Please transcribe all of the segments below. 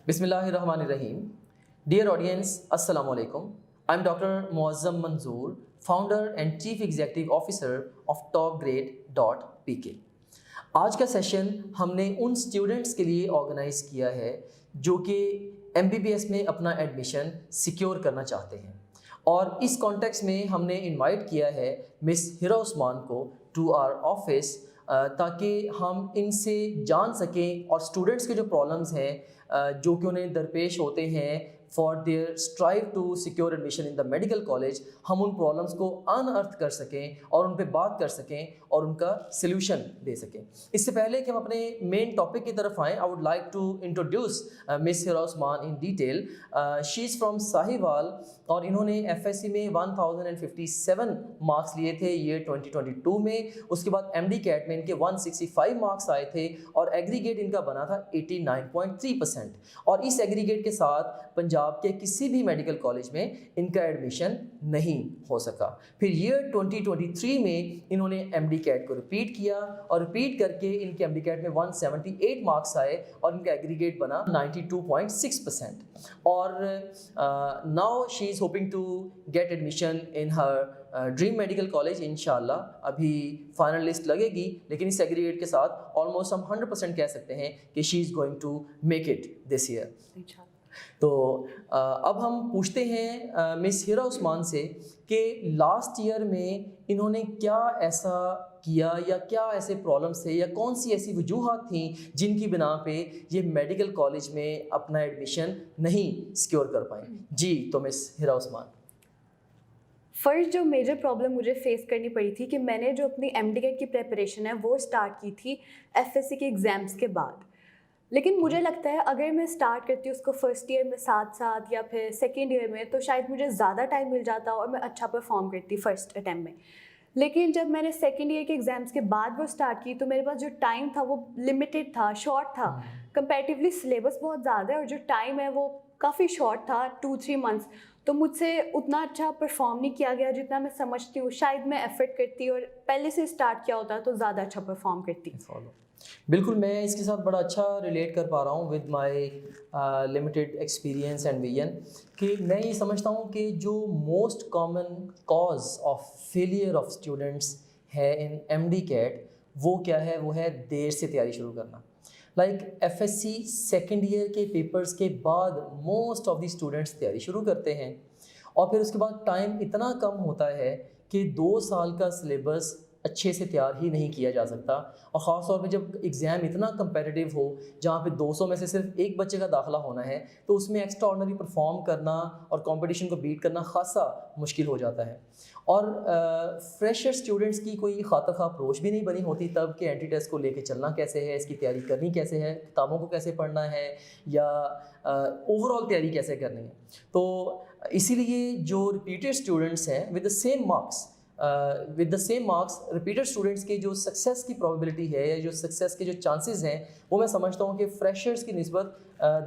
Bismillahirrahmanirrahim. Dear audience, Assalamu alaikum. I'm Dr. Muazzam Manzoor, founder and chief executive officer of topgrade.pk. आज का session हमने उन students के लिए ऑर्गेनाइज किया है जो कि MBBS में अपना एडमिशन सिक्योर करना चाहते हैं, और इस कॉन्टेक्स्ट में हमने इनवाइट किया है मिस हिरा उस्मान को टू आवर ऑफिस ताकि हम इनसे जान सकें और स्टूडेंट्स के जो प्रॉब्लम्स हैं जो कि उन्हें दरपेश होते हैं for their strive to secure admission in the medical college, हम उन प्रॉब्लम्स को अनअर्थ कर सकें और उन पे बात कर सकें और उनका सल्यूशन दे सकें। इससे पहले कि हम अपने मेन टॉपिक की तरफ आएँ, I would like to introduce miss Hira Usman in detail. She is from Sahiwal और इन्होंने FSC में 1057 मार्क्स लिए थे ईयर 2022 में। उसके बाद MD कैट में इनके 165 मार्क्स आए थे और एग्रीगेट इनका बना था 89.3%, और इस एग्रीगेट के साथ पंजाब के किसी भी मेडिकल कॉलेज में इनका एडमिशन नहीं हो सका। फिर ईयर 2023 में इन्होंने MD कैट को रिपीट किया और रिपीट करके इनके MD कैट में 178 मार्क्स आए और इनका एग्रीगेट बना 92.6%, और now she is hoping to get admission in her dream medical college. इंशाल्लाह अभी फाइनल लिस्ट लगेगी, लेकिन इस एग्रीगेट के साथ ऑलमोस्ट हम 100% कह सकते हैं कि she is going to make it this year. तो अब हम पूछते हैं मिस हिरा उस्मान से कि लास्ट ईयर में इन्होंने क्या ऐसा किया या क्या ऐसे प्रॉब्लम्स थे या कौन सी ऐसी वजूहात थी जिनकी बिना पे ये मेडिकल कॉलेज में अपना एडमिशन नहीं सिक्योर कर पाए। जी, तो मिस हिरा उस्मान। फर्स्ट जो मेजर प्रॉब्लम मुझे फेस करनी पड़ी थी कि मैंने जो अपनी MD कैट की प्रिपरेशन है वो स्टार्ट की थी FSC के एग्ज़ाम्स के बाद। लेकिन मुझे लगता है अगर मैं स्टार्ट करती उसको फर्स्ट ईयर में साथ साथ या फिर सेकेंड ईयर में तो शायद मुझे ज़्यादा टाइम मिल जाता और मैं अच्छा परफॉर्म करती फर्स्ट अटैम्प्ट में। लेकिन जब मैंने सेकेंड ईयर के एग्ज़ाम्स के बाद वो स्टार्ट की तो मेरे पास जो टाइम था वो लिमिटेड था, शॉर्ट था। कंपैरेटिवली सिलेबस बहुत ज़्यादा है और जो टाइम है वो काफ़ी शॉर्ट था, 2-3 मंथ्स। तो मुझसे उतना अच्छा परफॉर्म नहीं किया गया जितना मैं समझती हूँ। शायद मैं एफर्ट करती और पहले से स्टार्ट किया होता तो ज़्यादा अच्छा परफॉर्म करती। बिल्कुल, मैं इसके साथ बड़ा अच्छा रिलेट कर पा रहा हूँ with my limited experience and vision, कि मैं ये समझता हूँ कि जो most common cause of failure of students है इन MD कैट वो क्या है, वो है देर से तैयारी शुरू करना। लाइक FSC सेकेंड ईयर के पेपर्स के बाद मोस्ट ऑफ द स्टूडेंट्स तैयारी शुरू करते हैं और फिर उसके बाद टाइम इतना कम होता है कि 2 साल का सिलेबस अच्छे से तैयार ही नहीं किया जा सकता, और ख़ास तौर पे जब एग्ज़ाम इतना कंपेटिटिव हो जहाँ पे 200 में से सिर्फ एक बच्चे का दाखिला होना है तो उसमें एक्स्ट्रा ऑर्डिनरी परफॉर्म करना और कंपटीशन को बीट करना खासा मुश्किल हो जाता है। और फ्रेशर स्टूडेंट्स की कोई खातर खा अप्रोच भी नहीं बनी होती तब कि एंट्री टेस्ट को लेके चलना कैसे है, इसकी तैयारी करनी कैसे है, किताबों को कैसे पढ़ना है या ओवरऑल तैयारी कैसे करनी है। तो इसीलिए जो रिपीटेड स्टूडेंट्स हैं with the same marks repeated students के जो सक्सेस की प्रोबेबिलिटी है या जो सक्सेस के जो चांसेस हैं वो मैं समझता हूँ कि फ्रेशर्स की निस्बत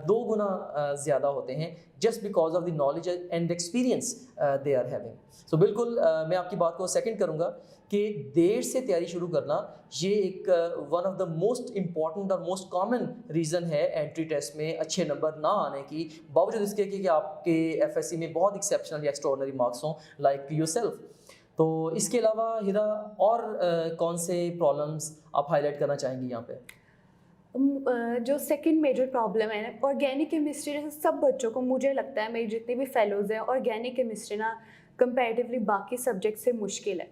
2 गुना ज़्यादा होते हैं just because of the knowledge and experience they are having. So बिल्कुल मैं आपकी बात को सेकंड करूँगा कि देर से तैयारी शुरू करना ये एक one of the most important और मोस्ट कॉमन रीज़न है एंट्री टेस्ट में अच्छे नंबर ना आने की, बावजूद इसके कि आपके FSC में बहुत एक्सेप्शनल या एक्स्ट्राऑर्डिनरी मार्क्स हों लाइक योरसेल्फ। तो इसके अलावा हिरा और कौन से प्रॉब्लम्स आप हाईलाइट करना चाहेंगी यहाँ पे? जो सेकंड मेजर प्रॉब्लम है ना, ऑर्गेनिक केमिस्ट्री जैसे सब बच्चों को मुझे लगता है, मेरे जितने भी फेलोज़ हैं, ऑर्गेनिक केमिस्ट्री ना कंपैरेटिवली बाकी सब्जेक्ट से मुश्किल है।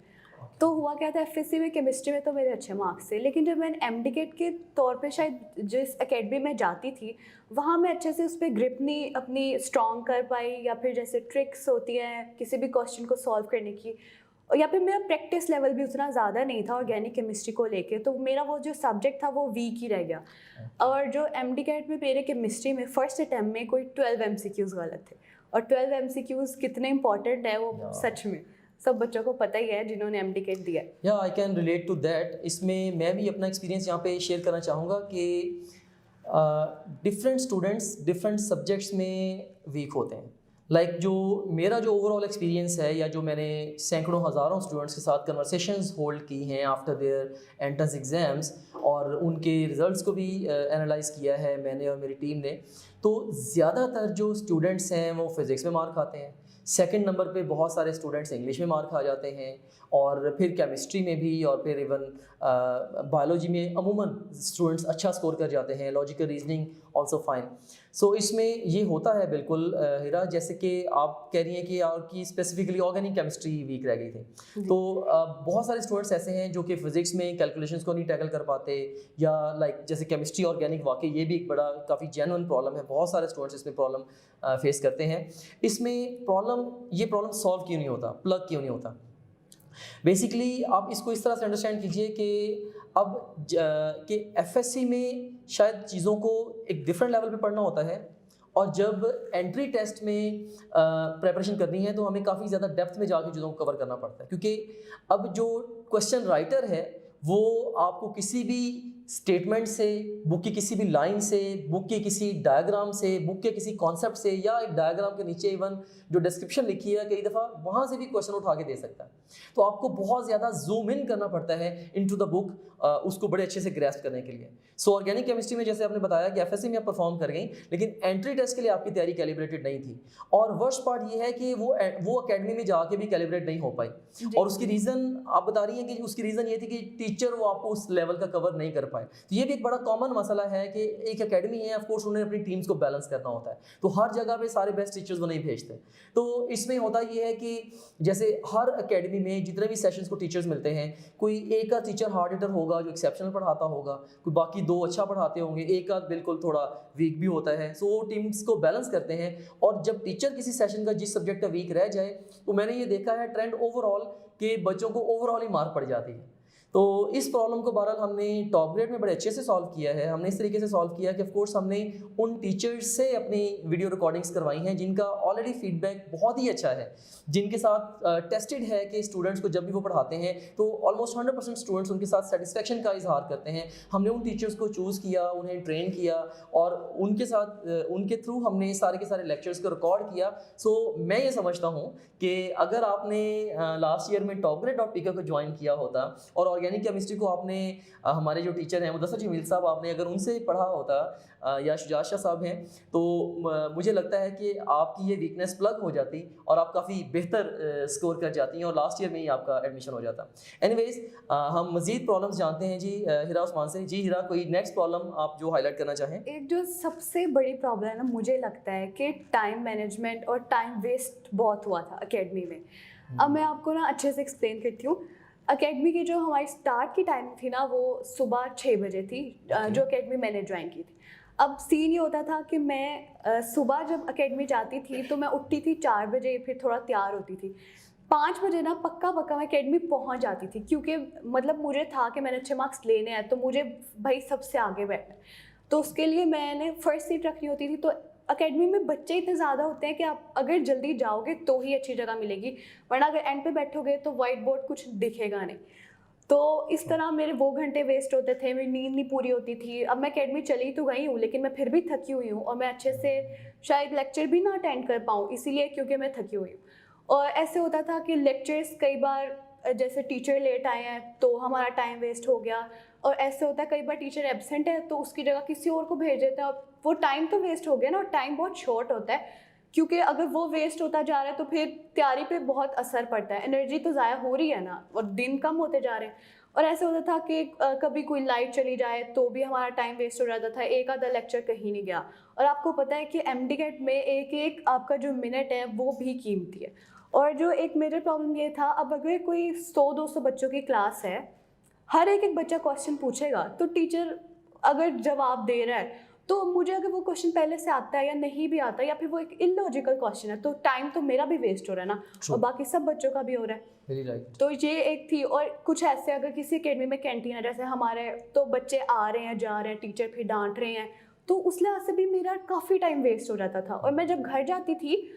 तो हुआ क्या था, FSC में केमिस्ट्री में तो मेरे अच्छे मार्क्स थे, लेकिन जब मैंने MD कैट के तौर पे शायद जिस एकेडमी में जाती थी वहाँ मैं अच्छे से उस पर ग्रिप नहीं अपनी स्ट्रॉन्ग कर पाई, या फिर जैसे ट्रिक्स होती हैं किसी भी क्वेश्चन को सॉल्व करने की, या फिर मेरा प्रैक्टिस लेवल भी उतना ज़्यादा नहीं था ऑर्गेनिक केमिस्ट्री को लेके, तो मेरा वो जो सब्जेक्ट था वो वीक ही रह गया। और जो MD कैट में मेरे केमिस्ट्री में फर्स्ट अटैम्प्ट में कोई 12 MCQs गलत थे, और 12 MCQs कितने इंपॉर्टेंट है वो सच में सब बच्चों को पता ही है जिन्होंने MD कैट दिया। या I can relate to that. इसमें मैं भी अपना एक्सपीरियंस यहाँ पे शेयर करना चाहूँगा कि डिफरेंट स्टूडेंट्स डिफरेंट सब्जेक्ट्स में वीक होते हैं। जो मेरा जो ओवरऑल एक्सपीरियंस है, या जो मैंने सैकड़ों हज़ारों स्टूडेंट्स के साथ कन्वर्सेशंस होल्ड की हैं आफ्टर देयर एंट्रेंस एग्ज़ाम्स, और उनके रिज़ल्ट्स को भी एनालाइज़ किया है मैंने और मेरी टीम ने, तो ज़्यादातर जो स्टूडेंट्स हैं वो फ़िज़िक्स में मार्क आते हैं। सेकंड नंबर पे बहुत सारे स्टूडेंट्स इंग्लिश में मार्क आ जाते हैं, और फिर केमिस्ट्री में भी, और फिर इवन बायोलॉजी में अमूमन स्टूडेंट्स अच्छा स्कोर कर जाते हैं। Logical reasoning also fine. So इसमें ये होता है बिल्कुल हिरा, जैसे कि आप कह रही हैं कि आपकी स्पेसिफिकली ऑर्गेनिक केमिस्ट्री वीक रह गई थी, तो बहुत सारे स्टूडेंट्स ऐसे हैं जो कि फिजिक्स में कैलकुलेशंस को नहीं टैकल कर पाते, या जैसे केमिस्ट्री ऑर्गेनिक, वाकई ये भी एक बड़ा काफ़ी जेन्युइन प्रॉब्लम है। बहुत सारे स्टूडेंट्स इसमें प्रॉब्लम फेस करते हैं। इसमें ये प्रॉब्लम सॉल्व क्यों नहीं होता, प्लग क्यों नहीं होता? बेसिकली आप इसको इस तरह से अंडरस्टैंड कीजिए कि कि एफएससी में शायद चीज़ों को एक डिफरेंट लेवल पे पढ़ना होता है, और जब एंट्री टेस्ट में प्रिपरेशन करनी है तो हमें काफ़ी ज़्यादा डेप्थ में जाके चीज़ों को कवर करना पड़ता है, क्योंकि अब जो क्वेश्चन राइटर है वो आपको किसी भी स्टेटमेंट से, बुक की किसी भी लाइन से, बुक के किसी डायग्राम से, बुक के किसी कॉन्सेप्ट से, या एक डायग्राम के नीचे इवन जो डिस्क्रिप्शन लिखी है कई दफ़ा वहाँ से भी क्वेश्चन उठा के दे सकता है। तो आपको बहुत ज़्यादा जूम इन करना पड़ता है इनटू द बुक, उसको बड़े अच्छे से ग्रैस्प करने के लिए। सो ऑर्गेनिक केमिस्ट्री में जैसे आपने बताया कि एफएससी में आप परफॉर्म कर गई, लेकिन एंट्री टेस्ट के लिए आपकी तैयारी कैलिब्रेटेड नहीं थी, और वर्स्ट पार्ट ये है कि वो अकेडमी में जाके भी कैलिब्रेट नहीं हो पाई। और उसकी रीज़न आप बता रही हैं कि उसकी रीज़न ये थी कि टीचर वो आपको उस लेवल का कवर नहीं कर पाए। तो ये भी एक बड़ा कॉमन मसला है कि एक एकेडमी है, ऑफ कोर्स उन्हें अपनी टीम्स को बैलेंस करना होता है, तो हर जगह पे सारे बेस्ट टीचर्स वो नहीं भेजते। तो इसमें होता ये है कि जैसे हर एकेडमी में जितने भी सेशंस को टीचर्स मिलते हैं, कोई एक आध टीचर हार्ड हिटर होगा जो एक्सेप्शनल पढ़ाता होगा, कोई बाकी दो अच्छा पढ़ाते होंगे, एक आध बिल्कुल थोड़ा वीक भी होता है। सो वो टीम्स को बैलेंस करते हैं, और जब टीचर किसी सेशन का जिस सब्जेक्ट का वीक रह जाए, तो मैंने ये देखा है ट्रेंड ओवरऑल कि बच्चों को ओवरऑल ही मार पड़ जाती है। तो इस प्रॉब्लम को बहरहाल हमने टॉप ग्रेड में बड़े अच्छे से सॉल्व किया है। हमने इस तरीके से सॉल्व किया कि ऑफ कोर्स हमने उन टीचर्स से अपनी वीडियो रिकॉर्डिंग्स करवाई हैं जिनका ऑलरेडी फीडबैक बहुत ही अच्छा है, जिनके साथ टेस्टेड है कि स्टूडेंट्स को जब भी वो पढ़ाते हैं तो ऑलमोस्ट 100% स्टूडेंट्स उनके साथ सेटिस्फेक्शन का इजहार करते हैं। हमने उन टीचर्स को चूज़ किया, उन्हें ट्रेन किया, और उनके साथ उनके थ्रू हमने सारे के सारे लेक्चर्स को रिकॉर्ड किया। सो मैं ये समझता हूँ कि अगर आपने लास्ट ईयर में टॉप ग्रेड .pk को ज्वाइन किया होता, और ऑर्गेनिक केमिस्ट्री को आपने हमारे जो टीचर हैं मुदस्सर जमील साहब, आपने अगर उनसे पढ़ा होता, या शुजात शाह साहब हैं, तो मुझे लगता है कि आपकी ये वीकनेस प्लग हो जाती और आप काफ़ी बेहतर स्कोर कर जाती हैं, और लास्ट ईयर में ही आपका एडमिशन हो जाता। एनीवेज, हम मज़ीद प्रॉब्लम्स जानते हैं जी हिरा उस्मान से। जी हिरा, कोई नेक्स्ट प्रॉब्लम आप जो हाईलाइट करना चाहें? एक जो सबसे बड़ी प्रॉब्लम है ना, मुझे लगता है कि टाइम मैनेजमेंट और टाइम वेस्ट बहुत हुआ था एकेडमी में। अब मैं आपको ना अच्छे से एक्सप्लेन करती हूँ। एकेडमी की जो हमारी स्टार्ट की टाइम थी ना, वो सुबह 6 बजे थी, जो एकेडमी मैंने ज्वाइन की थी। अब सीन ये होता था कि मैं सुबह जब एकेडमी जाती थी तो मैं उठती थी 4 बजे, फिर थोड़ा तैयार होती थी, 5 बजे ना पक्का मैं एकेडमी पहुंच जाती थी, क्योंकि मतलब मुझे था कि मैंने अच्छे मार्क्स लेने हैं, तो मुझे भाई सबसे आगे बैठना है। तो उसके लिए मैंने फर्स्ट सीट रखनी होती थी। तो एकेडमी में बच्चे इतने ज़्यादा होते हैं कि आप अगर जल्दी जाओगे तो ही अच्छी जगह मिलेगी, वरना अगर एंड पे बैठोगे तो वाइट बोर्ड कुछ दिखेगा नहीं। तो इस तरह मेरे वो घंटे वेस्ट होते थे, मेरी नींद नहीं पूरी होती थी। अब मैं एकेडमी चली तो गई हूँ, लेकिन मैं फिर भी थकी हुई हूँ, और मैं अच्छे से शायद लेक्चर भी ना अटेंड कर पाऊँ, इसीलिए क्योंकि मैं थकी हुई हूँ। और ऐसे होता था कि लेक्चर्स कई बार जैसे टीचर लेट आए हैं तो हमारा टाइम वेस्ट हो गया, और ऐसे होता है कई बार टीचर एब्सेंट है तो उसकी जगह किसी और को भेज देते हैं, और वो टाइम तो वेस्ट हो गया ना। और टाइम बहुत शॉर्ट होता है, क्योंकि अगर वो वेस्ट होता जा रहा है तो फिर तैयारी पे बहुत असर पड़ता है, एनर्जी तो ज़ाया हो रही है ना, और दिन कम होते जा रहे हैं। और ऐसे होता था कि कभी कोई लाइट चली जाए तो भी हमारा टाइम वेस्ट हो जाता था, एक आधा लेक्चर कहीं नहीं गया। और आपको पता है कि एमडीकेट में एक एक आपका जो मिनट है वो भी कीमती है। और जो एक मेजर प्रॉब्लम ये था, अब अगर कोई 100-200 बच्चों की क्लास है, हर एक बच्चा क्वेश्चन पूछेगा, तो टीचर अगर जवाब दे रहा है तो मुझे अगर वो क्वेश्चन पहले से आता है या नहीं भी आता, या फिर वो एक इलॉजिकल क्वेश्चन है, तो टाइम तो मेरा भी वेस्ट हो रहा है ना, और बाकी सब बच्चों का भी हो रहा है। Right. तो ये एक थी। और कुछ ऐसे, अगर किसी एकेडमी में कैंटीन है जैसे हमारे, तो बच्चे आ रहे हैं जा रहे हैं, टीचर फिर डांट रहे हैं, तो उस लिहाज से भी मेरा काफ़ी टाइम वेस्ट हो जाता था। और मैं जब घर जाती थी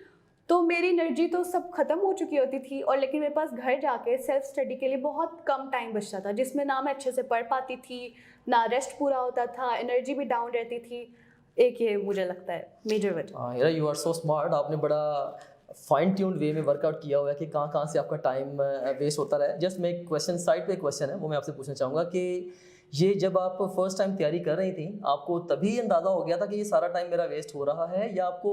तो मेरी एनर्जी तो सब खत्म हो चुकी होती थी, और लेकिन मेरे पास घर जाके सेल्फ स्टडी के लिए बहुत कम टाइम बचता था, जिसमें ना मैं अच्छे से पढ़ पाती थी, ना रेस्ट पूरा होता था, एनर्जी भी डाउन रहती थी। एक ये मुझे लगता है मेजर वजह। हाँ यार, यू आर सो स्मार्ट। आपने बड़ा फाइन ट्यून्ड वे में वर्कआउट किया हुआ है कि कहाँ कहाँ से आपका टाइम वेस्ट होता रहा है। जस्ट मैं एक क्वेश्चन, साइड पे एक क्वेश्चन है वो मैं आपसे पूछना चाहूँगा कि ये जब आप फर्स्ट टाइम तैयारी कर रही थी, आपको तभी अंदाज़ा हो गया था कि ये सारा टाइम मेरा वेस्ट हो रहा है, या आपको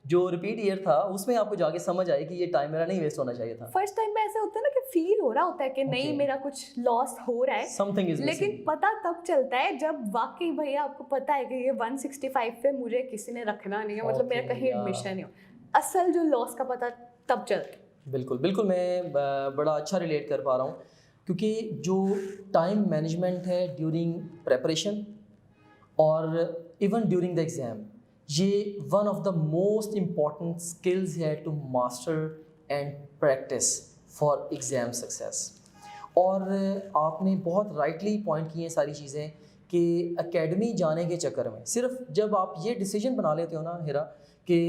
जो रिपीट ईयर था उसमें आपको जाके समझ आई कि ये टाइम मेरा नहीं वेस्ट होना चाहिए था? फर्स्ट टाइम में ऐसा होता है ना कि फील हो रहा होता है कि नहीं Okay. मेरा कुछ लॉस हो रहा है, समथिंग इज लेकिन मिसिंग। पता तब चलता है जब वाकई भैया आपको पता है कि ये 165 पे मुझे किसी ने रखना नहीं है, मतलब मेरा Okay, कहीं yeah. एडमिशन नहीं हो, असल जो लॉस का पता तब चलता है। बिल्कुल बिल्कुल, मैं बड़ा अच्छा रिलेट कर पा रहा हूँ, क्योंकि जो टाइम मैनेजमेंट है ड्यूरिंग प्रेपरेशन और इवन ड्यूरिंग द एग्ज़ाम, ये one of the most important skills है to master and practice for exam success. और आपने बहुत राइटली पॉइंट किए हैं सारी चीज़ें कि एकेडमी जाने के चक्कर में, सिर्फ जब आप ये डिसीजन बना लेते हो ना हिरा कि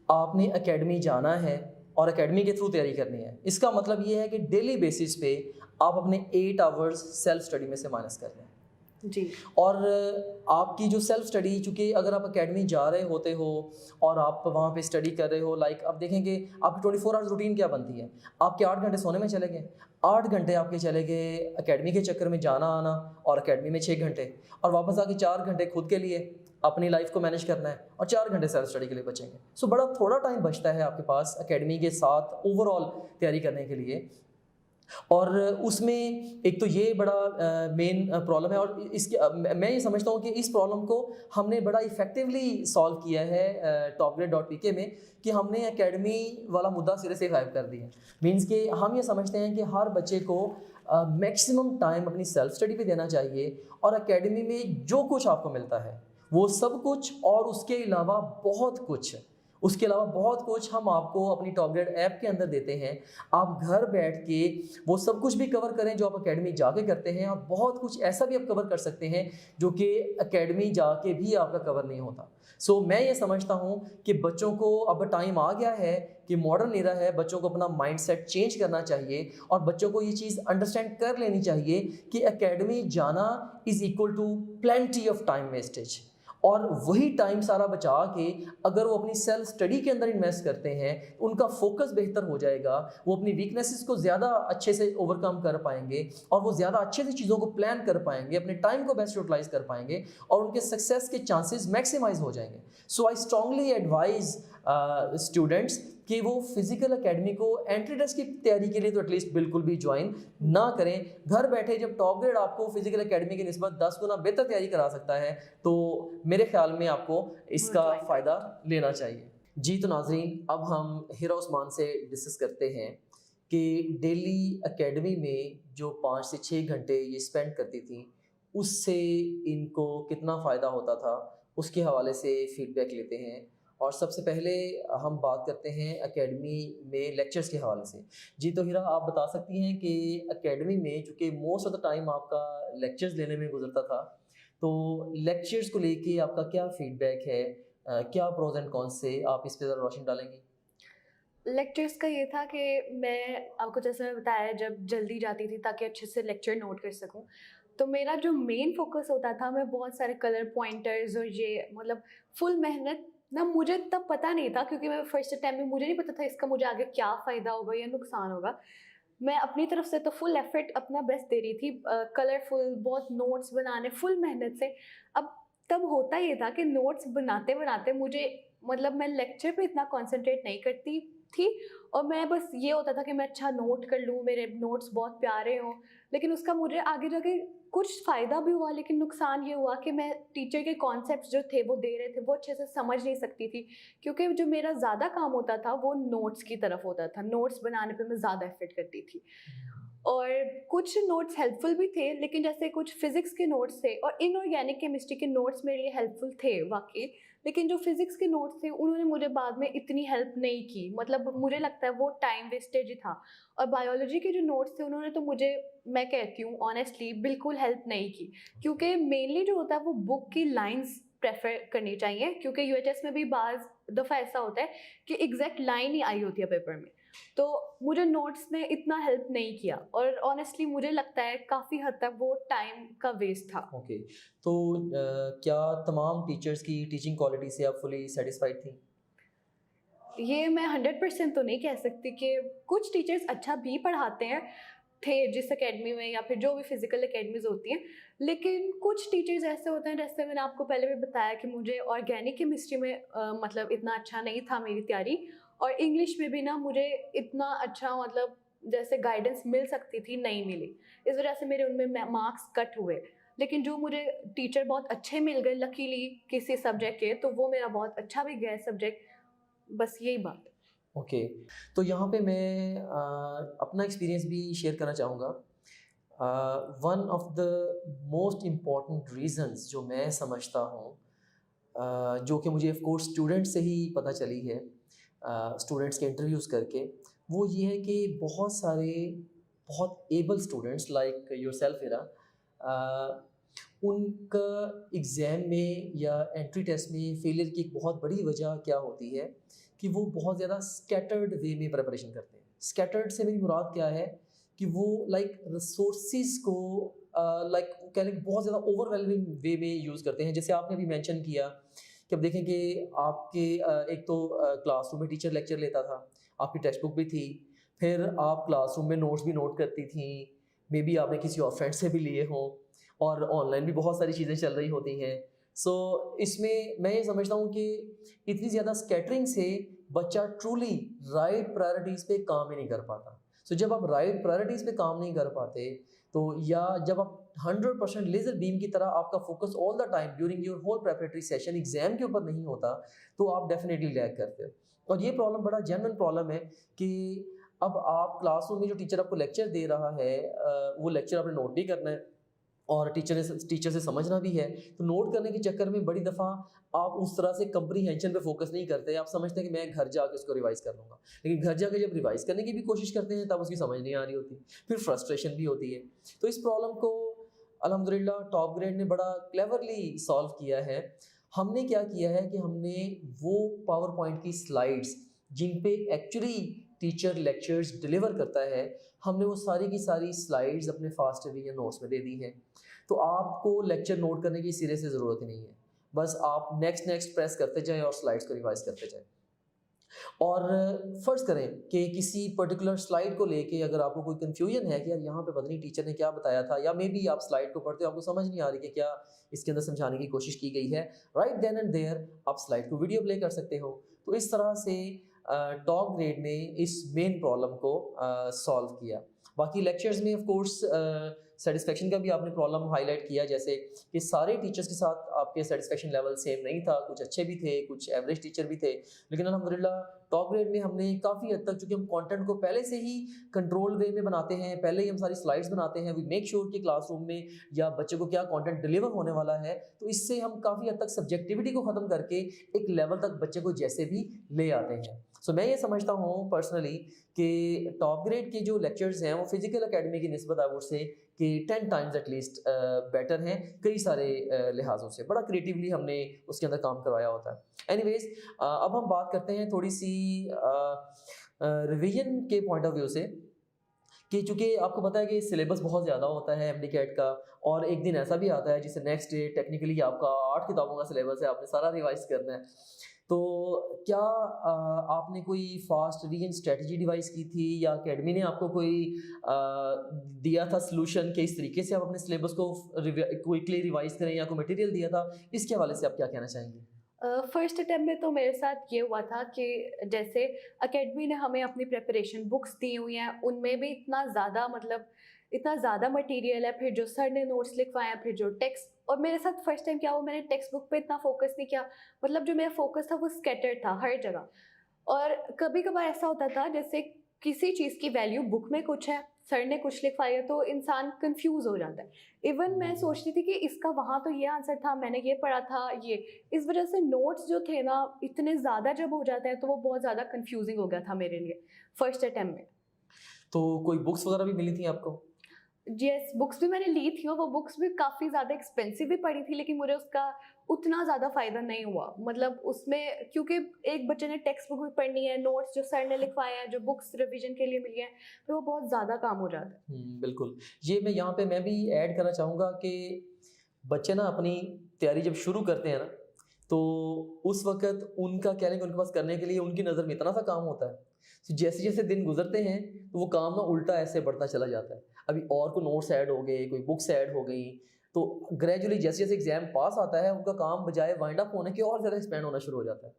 आपने एकेडमी जाना है और एकेडमी के थ्रू तैयारी करनी है, इसका मतलब ये है कि डेली बेसिस पे आप अपने 8 आवर्स सेल्फ स्टडी में से माइनस कर रहे हैं। जी। और आपकी जो सेल्फ स्टडी, चूँकि अगर आप एकेडमी जा रहे होते हो और आप वहाँ पे स्टडी कर रहे हो, लाइक अब देखेंगे आपकी 24 आवर्स रूटीन क्या बनती है। आपके 8 घंटे सोने में चले गए, 8 घंटे आपके चले गए एकेडमी के चक्कर में जाना आना, और एकेडमी में 6 घंटे, और वापस आके 4 घंटे खुद के लिए अपनी लाइफ को मैनेज करना है, और 4 घंटे सेल्फ स्टडी के लिए बचेंगे। सो बड़ा थोड़ा टाइम बचता है आपके पास एकेडमी के साथ ओवरऑल तैयारी करने के लिए। और उसमें एक तो ये बड़ा मेन प्रॉब्लम है, और इसके मैं ये समझता हूँ कि इस प्रॉब्लम को हमने बड़ा इफ़ेक्टिवली सॉल्व किया है topgrade.pk में, कि हमने एकेडमी वाला मुद्दा सिरे से गायब कर दिया। मीन्स कि हम ये समझते हैं कि हर बच्चे को मैक्सिमम टाइम अपनी सेल्फ स्टडी पे देना चाहिए, और एकेडमी में जो कुछ आपको मिलता है वो सब कुछ, और उसके अलावा बहुत कुछ, उसके अलावा बहुत कुछ हम आपको अपनी टॉप ग्रेड ऐप के अंदर देते हैं। आप घर बैठ के वो सब कुछ भी कवर करें जो आप एकेडमी जाके करते हैं, और बहुत कुछ ऐसा भी आप कवर कर सकते हैं जो कि एकेडमी जाके भी आपका कवर नहीं होता। सो मैं ये समझता हूँ कि बच्चों को अब टाइम आ गया है कि मॉडर्न एरा है, बच्चों को अपना माइंडसेट चेंज करना चाहिए, और बच्चों को ये चीज़ अंडरस्टैंड कर लेनी चाहिए कि एकेडमी जाना is equal to plenty of time wastage, और वही टाइम सारा बचा के अगर वो अपनी सेल्फ स्टडी के अंदर इन्वेस्ट करते हैं, उनका फोकस बेहतर हो जाएगा, वो अपनी वीकनेसेस को ज़्यादा अच्छे से ओवरकम कर पाएंगे, और वो ज़्यादा अच्छे से चीज़ों को प्लान कर पाएंगे, अपने टाइम को बेस्ट यूटिलाइज कर पाएंगे, और उनके सक्सेस के चांसेस मैक्सिमाइज हो जाएंगे। सो आई स्ट्रांगली एडवाइज स्टूडेंट्स कि वो फिजिकल एकेडमी को एंट्री टेस्ट की तैयारी के लिए तो एटलीस्ट बिल्कुल भी ज्वाइन ना करें। घर बैठे जब टॉप ग्रेड आपको फिजिकल एकेडमी की निस्बत 10 गुना बेहतर तैयारी करा सकता है, तो मेरे ख्याल में आपको इसका फ़ायदा लेना चाहिए। जी तो नाजरीन, अब हम हिरा उस्मान से डिस्कस करते हैं कि डेली एकेडमी में जो 5 से 6 घंटे ये स्पेंड करती थी, उससे इनको कितना फ़ायदा होता था, उसके हवाले से फ़ीडबैक लेते हैं। और सबसे पहले हम बात करते हैं एकेडमी में लेक्चर्स के हवाले से। जी तो हिरा, आप बता सकती हैं कि एकेडमी में चूँकि मोस्ट ऑफ द टाइम आपका लेक्चर्स लेने में गुजरता था, तो लेक्चर्स को लेके आपका क्या फीडबैक है, क्या प्रोज एंड कॉन्स से आप इस पर ज़रा रोशनी डालेंगी? लेक्चर्स का ये था कि मैं आपको जैसे मैं बताया जब जल्दी जाती थी ताकि अच्छे से लेक्चर नोट कर सकूं, तो मेरा जो मेन फोकस होता था, मैं बहुत सारे कलर पॉइंटर्स और ये मतलब फुल मेहनत ना, मुझे तब पता नहीं था क्योंकि मैं फर्स्ट टाइम में मुझे नहीं पता था इसका मुझे आगे क्या फ़ायदा होगा या नुकसान होगा। मैं अपनी तरफ से तो फुल एफर्ट अपना बेस्ट दे रही थी, कलरफुल बहुत नोट्स बनाने फुल मेहनत से। अब तब होता ये था कि नोट्स बनाते बनाते मुझे मतलब मैं लेक्चर पे इतना कंसंट्रेट नहीं करती थी, और मैं बस ये होता था कि मैं अच्छा नोट कर लूँ, मेरे नोट्स बहुत प्यारे हों, लेकिन उसका मुझे आगे जाके कुछ फ़ायदा भी हुआ, लेकिन नुकसान ये हुआ कि मैं टीचर के कॉन्सेप्ट्स जो थे वो दे रहे थे वो अच्छे से समझ नहीं सकती थी, क्योंकि जो मेरा ज़्यादा काम होता था वो नोट्स की तरफ होता था, नोट्स बनाने पे मैं ज़्यादा एफर्ट करती थी। और कुछ नोट्स हेल्पफुल भी थे, लेकिन जैसे कुछ फिज़िक्स के नोट्स थे और इनऑर्गेनिक केमिस्ट्री के नोट्स मेरे लिए हेल्पफुल थे वाकई, लेकिन जो फिज़िक्स के नोट्स थे उन्होंने मुझे बाद में इतनी हेल्प नहीं की, मतलब मुझे लगता है वो टाइम वेस्टेज ही था। और बायोलॉजी के जो नोट्स थे उन्होंने तो मुझे, मैं कहती हूँ ऑनेस्टली, बिल्कुल हेल्प नहीं की, क्योंकि मेनली जो होता है वो बुक की लाइन्स प्रेफर करनी चाहिए, क्योंकि यूएचएस में भी बाज़ दफ़ा ऐसा होता है कि एग्जैक्ट लाइन ही आई होती है पेपर में, तो मुझे नोट्स ने इतना हेल्प नहीं किया और ऑनेस्टली मुझे लगता है काफ़ी हद तक वो टाइम का वेस्ट था। ओके, तो क्या तमाम टीचर्स की टीचिंग क्वालिटी से आप फुली सेटिस्फाइड थी? ये मैं 100% तो नहीं कह सकती कि कुछ टीचर्स अच्छा भी पढ़ाते हैं थे जिस एकेडमी में या फिर जो भी फिजिकल एकेडमीज होती हैं, लेकिन कुछ टीचर्स ऐसे होते हैं, जैसे मैंने आपको पहले भी बताया कि मुझे ऑर्गेनिक केमिस्ट्री में मतलब इतना अच्छा नहीं था मेरी तैयारी, और इंग्लिश में भी ना मुझे इतना अच्छा मतलब जैसे गाइडेंस मिल सकती थी नहीं मिली। इस वजह से मेरे उनमें मार्क्स कट हुए। लेकिन जो मुझे टीचर बहुत अच्छे मिल गए लकीली किसी सब्जेक्ट के, तो वो मेरा बहुत अच्छा भी गया सब्जेक्ट। बस यही बात। ओके, तो यहाँ पे मैं अपना एक्सपीरियंस भी शेयर करना चाहूँगा। One of the most important reasons जो मैं समझता हूँ, जो कि मुझे ऑफ कोर्स स्टूडेंट से ही पता चली है, स्टूडेंट्स के इंटरव्यूज़ करके, वो ये है कि बहुत सारे बहुत एबल स्टूडेंट्स लाइक योरसेल्फ इरा, उनका एग्ज़ाम में या एंट्री टेस्ट में फेलियर की एक बहुत बड़ी वजह क्या होती है कि वो बहुत ज़्यादा स्कैटर्ड वे में प्रिपरेशन करते हैं। स्कैटर्ड से मेरी मुराद क्या है कि वो लाइक रिसोर्सेज को लाइक कह लें बहुत ज़्यादा ओवरवेलमिंग वे में यूज़ करते हैं। जैसे आपने अभी मेंशन किया कि अब देखें कि आपके एक तो क्लासरूम में टीचर लेक्चर लेता था, आपकी टेक्स्ट बुक भी थी, फिर आप क्लासरूम में नोट्स भी नोट करती थी, मे बी आपने किसी और फ्रेंड से भी लिए हों, और ऑनलाइन भी बहुत सारी चीज़ें चल रही होती हैं। सो इसमें मैं ये समझता हूँ कि इतनी ज़्यादा स्कैटरिंग से बच्चा ट्रूली राइट प्रायोरिटीज़ पे काम ही नहीं कर पाता। सो जब आप राइट प्रायोरिटीज़ पे काम नहीं कर पाते, तो या जब आप 100% लेज़र बीम की तरह आपका focus all the time during your whole preparatory session exam के ऊपर नहीं होता, तो आप डेफिनेटली लैग करते हो। और ये प्रॉब्लम बड़ा जेन्युइन प्रॉब्लम है कि अब आप क्लासरूम में जो टीचर आपको लेक्चर दे रहा है, वो लेक्चर आपने नोट भी करना है और टीचर से समझना भी है, तो नोट करने के चक्कर में बड़ी दफ़ा आप उस तरह से कंप्रीहेंशन पे फोकस नहीं करते। आप समझते हैं कि मैं घर जाके उसको रिवाइज़ कर लूँगा, लेकिन घर जाके जब रिवाइज़ करने की भी कोशिश करते हैं तब उसकी समझ नहीं आ रही होती, फिर फ्रस्ट्रेशन भी होती है। तो इस प्रॉब्लम को अल्हम्दुलिल्लाह टॉप ग्रेड ने बड़ा क्लेवरली सॉल्व किया है। हमने क्या किया है कि हमने वो पावर पॉइंट की स्लाइड्स जिन पे एक्चुअली टीचर लेक्चर्स डिलीवर करता है, हमने वो सारी की सारी स्लाइड्स अपने फास्ट रिवीजन नोट्स में दे दी हैं। तो आपको लेक्चर नोट करने की सिरे से ज़रूरत ही नहीं है, बस आप नेक्स्ट प्रेस करते जाएं और स्लाइड्स को रिवाइज करते जाएं। और फ़र्ज़ करें कि किसी पर्टिकुलर स्लाइड को लेके अगर आपको कोई कन्फ्यूजन है कि यार यहाँ पे पता नहीं टीचर ने क्या बताया था, या मे बी आप स्लाइड को पढ़ते हो आपको समझ नहीं आ रही कि क्या इसके अंदर समझाने की कोशिश की गई है, राइट देन एंड देयर आप स्लाइड को वीडियो प्ले कर सकते हो। तो इस तरह से टॉप ग्रेड ने इस मेन प्रॉब्लम को सॉल्व किया। बाकी लेक्चर्स में ऑफ कोर्स सेटिस्फेक्शन का भी आपने प्रॉब्लम हाईलाइट किया, जैसे कि सारे टीचर्स के साथ आपके सेटिस्फेक्शन लेवल सेम नहीं था, कुछ अच्छे भी थे, कुछ एवरेज टीचर भी थे, लेकिन अल्हम्दुलिल्लाह टॉप ग्रेड में हमने काफ़ी हद तक, चूँकि हम कंटेंट को पहले से ही कंट्रोल वे में बनाते हैं, पहले ही हम सारी स्लाइड्स बनाते हैं, वी मेक श्योर कि क्लासरूम में या बच्चे को क्या कंटेंट डिलीवर होने वाला है, तो इससे हम काफ़ी हद तक सब्जेक्टिविटी को ख़त्म करके एक लेवल तक बच्चे को जैसे भी ले आते हैं। सो मैं ये समझता हूँ पर्सनली कि टॉप ग्रेड के जो लेक्चर्स हैं वो फिजिकल एकेडमी की निस्बत आई वुड से कि 10 टाइम्स एटलीस्ट बेटर हैं कई सारे लिहाजों से। बड़ा क्रिएटिवली हमने उसके अंदर काम करवाया होता है। एनीवेज, अब हम बात करते हैं थोड़ी सी रिवीजन के पॉइंट ऑफ व्यू से, कि चूँकि आपको पता है कि सिलेबस बहुत ज़्यादा होता है एमडी कैट का, और एक दिन ऐसा भी आता है जिससे नेक्स्ट डे टेक्निकली आपका 8 किताबों का सिलेबस है, आपने सारा रिवाइज करना है। तो क्या आपने कोई फास्ट रिवीजन स्ट्रेटजी डिवाइस की थी, या एकेडमी ने आपको कोई दिया था सलूशन कि इस तरीके से आप अपने सिलेबस को क्विकली रिवाइज करें, या कोई मटेरियल दिया था? इसके हवाले से आप क्या कहना चाहेंगे? फर्स्ट अटैम्प्ट में तो मेरे साथ ये हुआ था कि जैसे एकेडमी ने हमें अपनी प्रिपरेशन बुक्स दी हुई हैं, उनमें भी इतना ज़्यादा मटेरियल है, फिर जो सर ने नोट्स लिखवाए हैं, फिर जो टेक्स्ट, और मेरे साथ फर्स्ट टाइम क्या हुआ, मैंने टेक्स्ट बुक पे इतना फोकस नहीं किया, मतलब जो मेरा फोकस था वो स्कैटर्ड था हर जगह। और कभी कभार ऐसा होता था जैसे किसी चीज़ की वैल्यू बुक में कुछ है, सर ने कुछ लिखवाई है, तो इंसान कंफ्यूज हो जाता है। इवन मैं सोचती थी कि इसका वहाँ तो ये आंसर था, मैंने ये पढ़ा था, ये इस वजह से नोट्स जो थे ना इतने ज़्यादा जब हो जाते हैं तो वो बहुत ज़्यादा कंफ्यूजिंग हो गया था मेरे लिए फर्स्ट अटैम्प्ट में। तो कोई बुक्स वगैरह भी मिली थी आपको? यस, बुक्स भी मैंने ली थी और वो बुक्स भी काफ़ी ज़्यादा एक्सपेंसिव भी पड़ी थी, लेकिन मुझे उसका उतना ज़्यादा फ़ायदा नहीं हुआ। मतलब उसमें क्योंकि एक बच्चे ने टेक्स्ट बुक भी पढ़नी है, नोट्स जो सर ने लिखवाए हैं, जो बुक्स रिवीजन के लिए मिली हैं, तो वो बहुत ज़्यादा काम हो जाता है। बिल्कुल। ये मैं यहाँ पे मैं भी ऐड करना चाहूँगा कि बच्चे ना अपनी तैयारी जब शुरू करते हैं ना, तो उस वक़्त उनका क्या है कि उनके पास करने के लिए उनकी नज़र में इतना सा काम होता है। तो जैसे-जैसे दिन गुज़रते हैं, तो वो काम ना उल्टा ऐसे बढ़ता चला जाता है। अभी और कोई नोट्स ऐड हो गए, कोई बुक्स ऐड हो गई, तो ग्रेजुअली जैसे-जैसे एग्ज़ाम पास आता है, उनका काम बजाय वाइंड अप होने के और ज़्यादा एक्सपेंड होना शुरू हो जाता है।